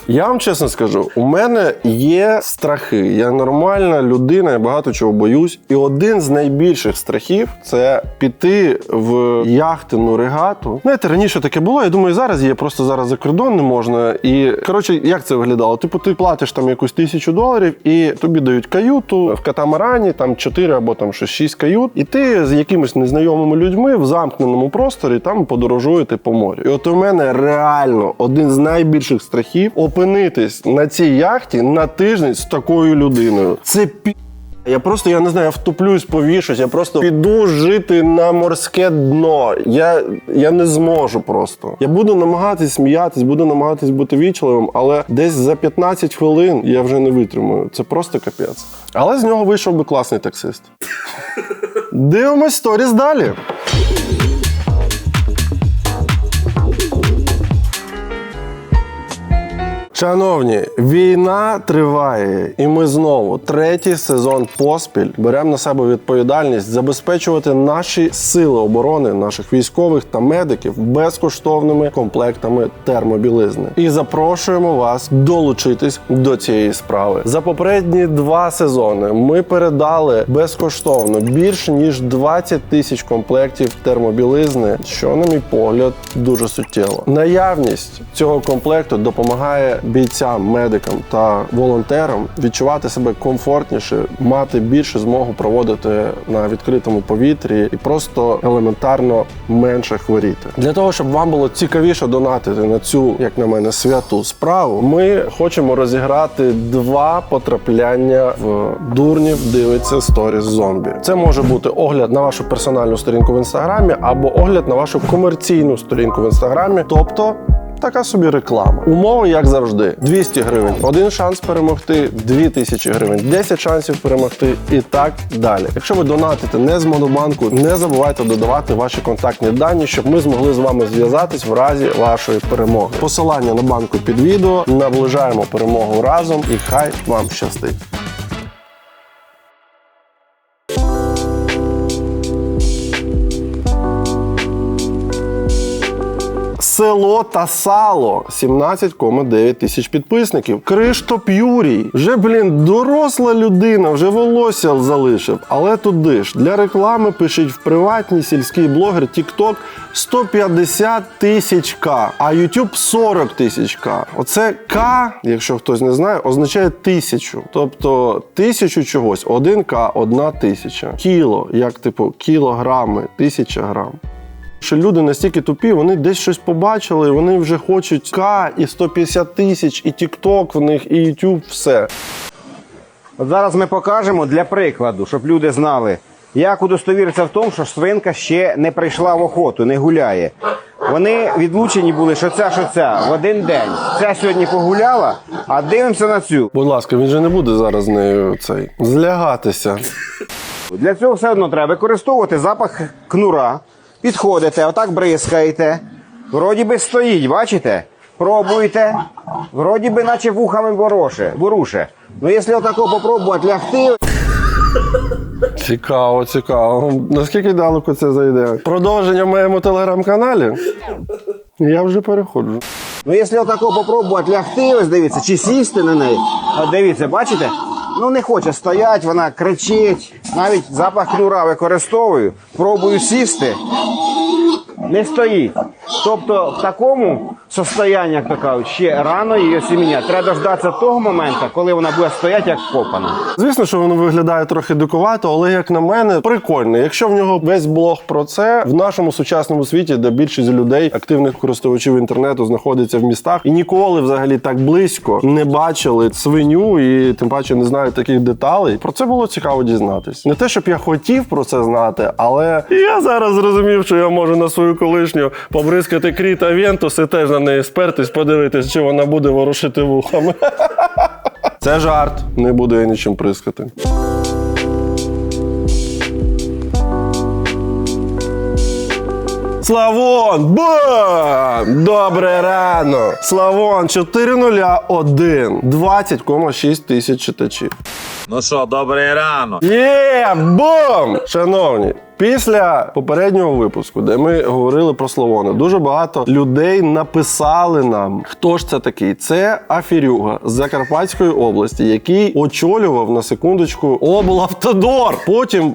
Я вам чесно скажу, у мене є страхи. Я нормальна людина, я багато чого боюсь. І один з найбільших страхів – це піти в яхтенну регату. Знаєте, раніше таке було, я думаю, зараз є, просто зараз за кордон не можна. І, коротше, як це виглядало? Типу, ти платиш там якусь $1000 і тобі дають каюту в катамарані, там 4 або там 6 кают. І ти з якимись незнайомими людьми в замкненому просторі там подорожуєте по морю. І от у мене реально один з найбільших страхів – опинитись на цій яхті на тиждень з такою людиною. Це я не знаю, я втоплюсь, повішусь, я просто піду жити на морське дно. Я не зможу просто. Я буду намагатись сміятись, буду намагатись бути вічливим, але десь за 15 хвилин я вже не витримую. Це просто капець. Але з нього вийшов би класний таксист. Дивимось сторіс далі. Шановні, війна триває, і ми знову 3-й сезон поспіль беремо на себе відповідальність забезпечувати наші сили оборони, наших військових та медиків безкоштовними комплектами термобілизни. І запрошуємо вас долучитись до цієї справи. За попередні 2 сезони ми передали безкоштовно більш ніж 20 тисяч комплектів термобілизни, що, на мій погляд, дуже суттєво. Наявність цього комплекту допомагає бійцям, медикам та волонтерам відчувати себе комфортніше, мати більше змогу проводити на відкритому повітрі і просто елементарно менше хворіти. Для того, щоб вам було цікавіше донатити на цю, як на мене, святу справу, ми хочемо розіграти 2 потрапляння в «Дурнів дивиться сторіс зомбі». Це може бути огляд на вашу персональну сторінку в Інстаграмі або огляд на вашу комерційну сторінку в Інстаграмі, тобто така собі реклама. Умови, як завжди. 200 гривень – 1 шанс перемогти, 2000 гривень – 10 шансів перемогти і так далі. Якщо ви донатите не з Монобанку, не забувайте додавати ваші контактні дані, щоб ми змогли з вами зв'язатись в разі вашої перемоги. Посилання на банку під відео. Наближаємо перемогу разом і хай вам щастить. Село та сало 17,9 тисяч підписників. Криштоп Юрій, вже, доросла людина, вже волосся залишив. Але туди ж, для реклами пишіть в приватній сільський блогер TikTok 150 тисяч К, а YouTube 40 тисяч К. Оце К, якщо хтось не знає, означає 1000. Тобто 1000 чогось, 1К, 1000. Кіло, як кілограми, 1000 грам. Що люди настільки тупі, вони десь щось побачили, вони вже хочуть К і 150 тисяч, і TikTok в них, і YouTube, все. От зараз ми покажемо для прикладу, щоб люди знали, як удостовіритися в тому, що свинка ще не прийшла в охоту, не гуляє. Вони відлучені були, що ця в один день. Ця сьогодні погуляла, а дивимося на цю. Будь ласка, він же не буде зараз з нею злягатися. Для цього все одно треба використовувати запах кнура. Підходите, отак бризкаєте. Вроді би стоїть, бачите? Пробуйте. Вроді би наче вухами воруше. Ну якщо отако попробувати лягти... Цікаво, цікаво. Наскільки далеко це зайде? Продовження в моєму телеграм-каналі? Я вже переходжу. Ну якщо отако попробувати лягти, ось дивіться, чи сісти на неї. От дивіться, бачите? Ну не хоче стоять, вона кричить. Навіть запах кнура використовую. Пробую сісти. Не стоїть. Тобто в такому состоянні, як то кажуть, ще рано її осіміння. Треба дождатися того моменту, коли вона буде стояти як вкопана. Звісно, що воно виглядає трохи дикувато, але, як на мене, прикольно. Якщо в нього весь блог про це, в нашому сучасному світі, де більшість людей, активних користувачів інтернету, знаходяться в містах і ніколи взагалі так близько не бачили свиню і тим паче не знають таких деталей, про це було цікаво дізнатись. Не те, щоб я хотів про це знати, але я зараз зрозумів, що я можу на свою колишню побризкати Кріт Авентус і теж на неї спертись, подивитись, чи вона буде ворушити вухами. Це жарт, не буду я нічим прискати. Славон! Бам! Добре рано! Славон 401. 20,6 тисяч читачів. Ну що, добре рано. Є! Бум! Шановні, після попереднього випуску, де ми говорили про Славона, дуже багато людей написали нам, хто ж це такий. Це аферюга з Закарпатської області, який очолював, на секундочку, облавтодор. Потім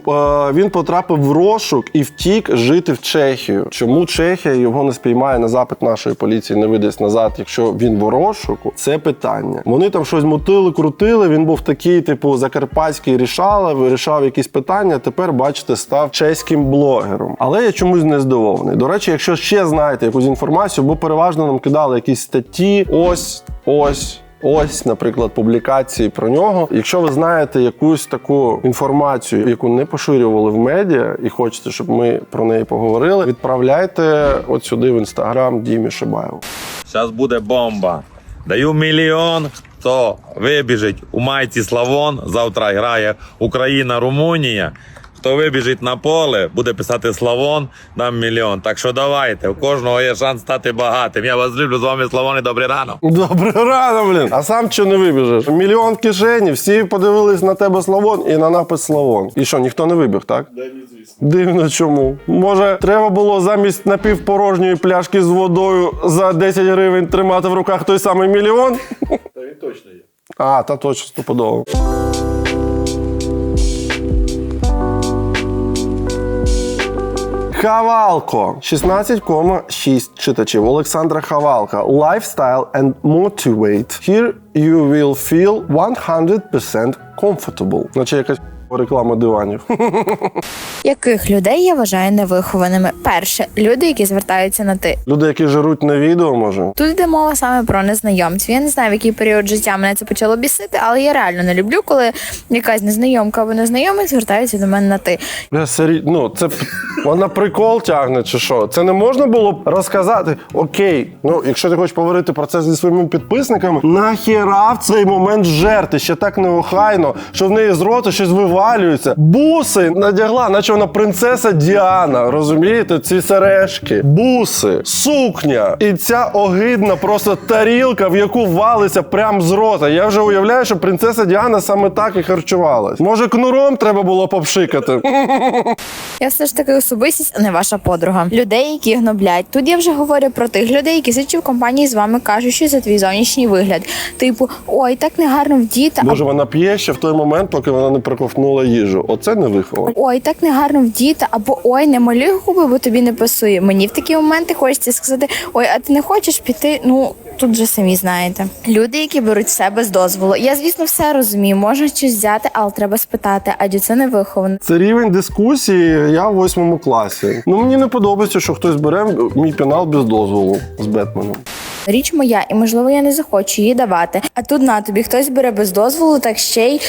він потрапив в розшук і втік жити в Чехію. Чому Чехія його не спіймає на запит нашої поліції, не видасть назад, якщо він в розшуку? Це питання. Вони там щось мутили, крутили, він був такий, закарпатський рішала, вирішав якісь питання, тепер, бачите, став чеським блогером. Але я чомусь не здивований. До речі, якщо ще знаєте якусь інформацію, бо переважно нам кидали якісь статті, ось, наприклад, публікації про нього. Якщо ви знаєте якусь таку інформацію, яку не поширювали в медіа, і хочете, щоб ми про неї поговорили, відправляйте от сюди в Інстаграм Дімі Шибаєву. Зараз буде бомба. Даю 1 мільйон, хто вибіжить у майці Славон, завтра грає Україна-Румунія. Хто вибіжить на поле, буде писати Славон, дам 1 мільйон. Так що давайте, у кожного є шанс стати багатим. Я вас люблю, з вами Славон і добре рано. Добре рано, А сам що не вибіжеш? 1 мільйон в кишені, всі подивились на тебе Славон і на напис Славон. І що, ніхто не вибіг, так? Да, ні, звісно. Дивно чому. Може, треба було замість напівпорожньої пляшки з водою за 10 гривень тримати в руках той самий 1 мільйон? Та він точно є. А, та точно, стопудово. Хавалко. 16,6 читачів. Олександра Хавалка. Lifestyle and motivate. Here you will feel 100% comfortable. Наче якась реклама диванів. Яких людей я вважаю невихованими? Перше, люди, які звертаються на ти. Люди, які жируть на відео, може? Тут йде мова саме про незнайомців. Я не знаю, в який період життя мене це почало бісити, але я реально не люблю, коли якась незнайомка або незнайомець звертаються до мене на ти. Це вона прикол тягне чи що? Це не можна було б розказати? Окей, якщо ти хочеш поговорити про це зі своїми підписниками, нахіра в цей момент жерти ще так неохайно, що в неї з рота щось вивалюється. вивалюється. Буси надягла, наче вона принцеса Діана, розумієте? Ці сережки, буси, сукня. І ця огидна просто тарілка, в яку валиться прям з рота. Я вже уявляю, що принцеса Діана саме так і харчувалась. Може, кнуром треба було попшикати? Я все ж таки особистість, а не ваша подруга. Людей, які гноблять. Тут я вже говорю про тих людей, які сидять в компанії з вами, кажуть, що за твій зовнішній вигляд. Типу, ой, так негарно вдіти. Може, вона п'є ще в той момент, поки вона не проковтнула їжу. Оце не виховання. Ой, так негарно вдіти, або ой, не малюй губи, бо тобі не пасує. Мені в такі моменти хочеться сказати, ой, а ти не хочеш піти? Ну, тут вже самі знаєте. Люди, які беруть все без дозволу. Я, звісно, все розумію, можна щось взяти, але треба спитати, адже це не виховано. Це рівень дискусії, я в 8 класі. Ну, мені не подобається, що хтось бере мій пенал без дозволу з Бетменом. Річ моя, і, можливо, я не захочу її давати. А тут на тобі хтось бере без дозволу, так ще й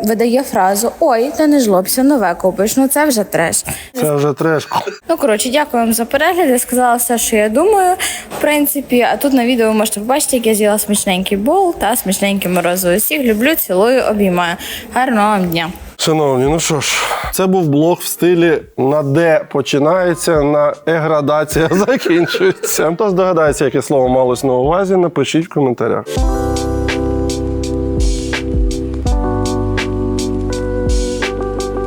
видає фразу «Ой, та не жлобся, нове купиш». Ну, це вже треш. Це вже треш. Ну, коротше, дякую вам за перегляд. Я сказала все, що я думаю, в принципі. А тут на відео ви можете побачити, як я з'їла смачненький бол та смачненький морозиво. Всіх люблю, цілую, обіймаю. Гарного вам дня. Шановні, ну що ж, це був блог в стилі на «Д» починається, на «Е-градація» закінчується. Хто здогадається, яке слово малось на увазі, напишіть в коментарях.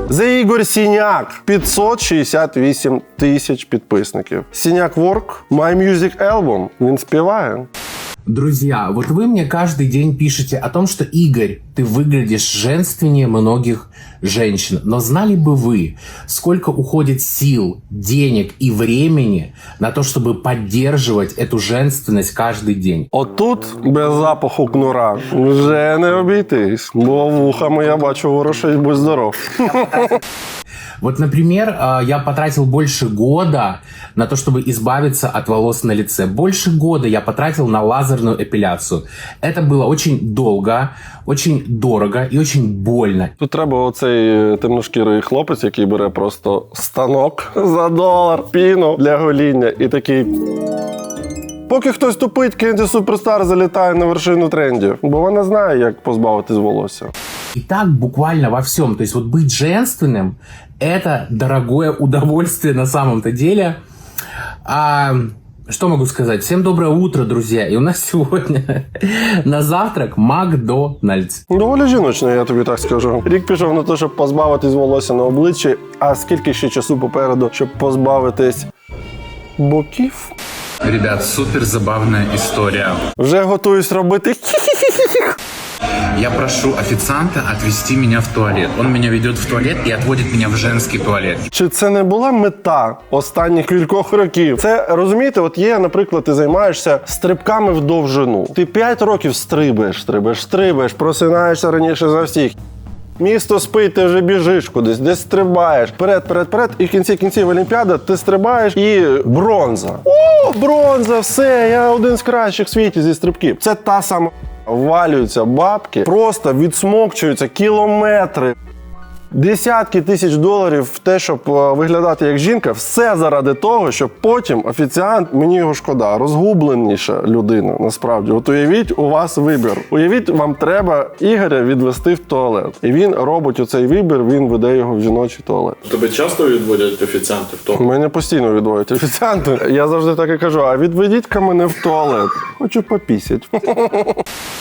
The Ігор Сіняк, 568 тисяч підписників. Сіняк Work, My Music Album, він співає. Друзья, вот вы мне каждый день пишете о том, что Игорь, ты выглядишь женственнее многих женщин. Но знали бы вы, сколько уходит сил, денег и времени на то, чтобы поддерживать эту женственность каждый день? Отут без запаху кнура вже не обійтись, бо вухами я бачу ворошить, будь здоров. Вот, например, я потратил больше года на то, чтобы избавиться от волос на лице. Больше года я потратил на лазерную эпиляцию. Это было очень долго, очень дорого и очень больно. Тут треба оцей темношкірий хлопець, який бере просто станок за $1, піну для гоління і такий... Поки хтось тупить, Кенді Суперстар залітає на вершину трендів, бо вона знає, як позбавитись волосся. И так буквально во всем. То есть вот быть женственным – это дорогое удовольствие на самом-то деле. Что могу сказать? Всем доброе утро, друзья. И у нас сегодня на завтрак Макдональдс. Доволі жіночно, я тобі так скажу. Рік пішов на те, щоб позбавитись волосся на обличчі, а скільки ще часу попереду, щоб позбавитись боків? Ребят, супер забавная история. Вже готуюсь робити. Я прошу официанта отвезти меня в туалет. Он меня ведет в туалет и отводит меня в женский туалет. Чи це не була мета останніх кількох років? Це, розумієте, от є, наприклад, ти займаєшся стрибками в довжину. Ти 5 років стрибаєш, просинаєшся раніше за всіх. Місто спить, ти вже біжиш кудись, десь стрибаєш, вперед, і в кінці кінців Олімпіада ти стрибаєш і бронза. О, бронза, все, я один з кращих в світі зі стрибків. Це та сама. Валюються бабки, просто відсмокчуються кілометри. Десятки тисяч доларів в те, щоб виглядати як жінка, все заради того, щоб потім офіціант, мені його шкода, розгубленіша людина, насправді. От уявіть, у вас вибір. Уявіть, вам треба Ігоря відвести в туалет. І він робить оцей вибір, він веде його в жіночий туалет. Тебе часто відводять офіціанти в туалет? Мене постійно відводять офіціанти. Я завжди так і кажу, а відведіть-ка мене в туалет. Хочу попісять.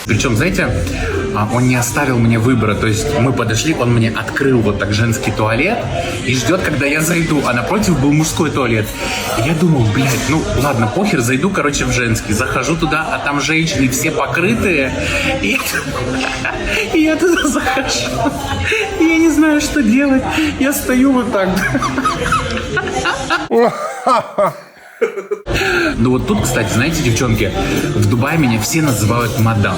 Причем, знаете, он не оставил мне выбора. То есть мы подошли, он мне открыл вот так женский туалет и ждет, когда я зайду. А напротив был мужской туалет. И я думал, блядь, ну ладно, похер, зайду, короче, в женский. Захожу туда, а там женщины все покрытые. И я туда захожу. И я не знаю, что делать. Я стою вот так. Ну вот тут, кстати, знаете, девчонки, в Дубае меня все называют мадам.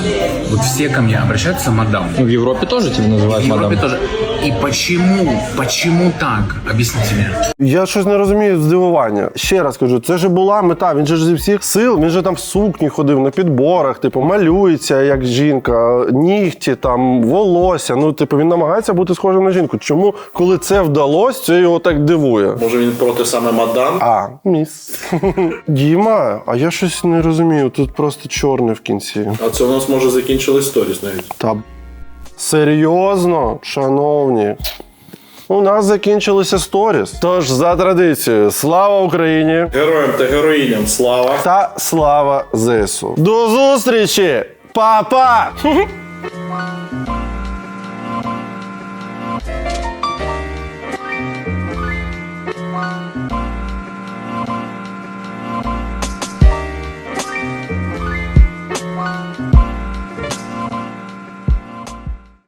Вот все ко мне обращаются мадам. В Европе тоже тебя называют мадам. В Европе тоже. И почему? Почему так? Объясните мне. Я щось не розумію здивування. Ще раз кажу, це ж була мета. Він же ж зі всіх сил, він же там в сукні ходив, на підборах, типу, малюється як жінка, нігті, там, волосся. Ну, типу, він намагається бути схожим на жінку. Чому, коли це вдалося, це його так дивує? Може він проти саме мадам? А, міс. Діма, а я щось не розумію, тут просто чорне в кінці. А це у нас може закінчилась сторіс навіть. Та Серйозно, шановні? У нас закінчилися сторіс. Тож, за традицією, слава Україні! Героям та героїням слава! Та слава ЗСУ! До зустрічі! Па-па!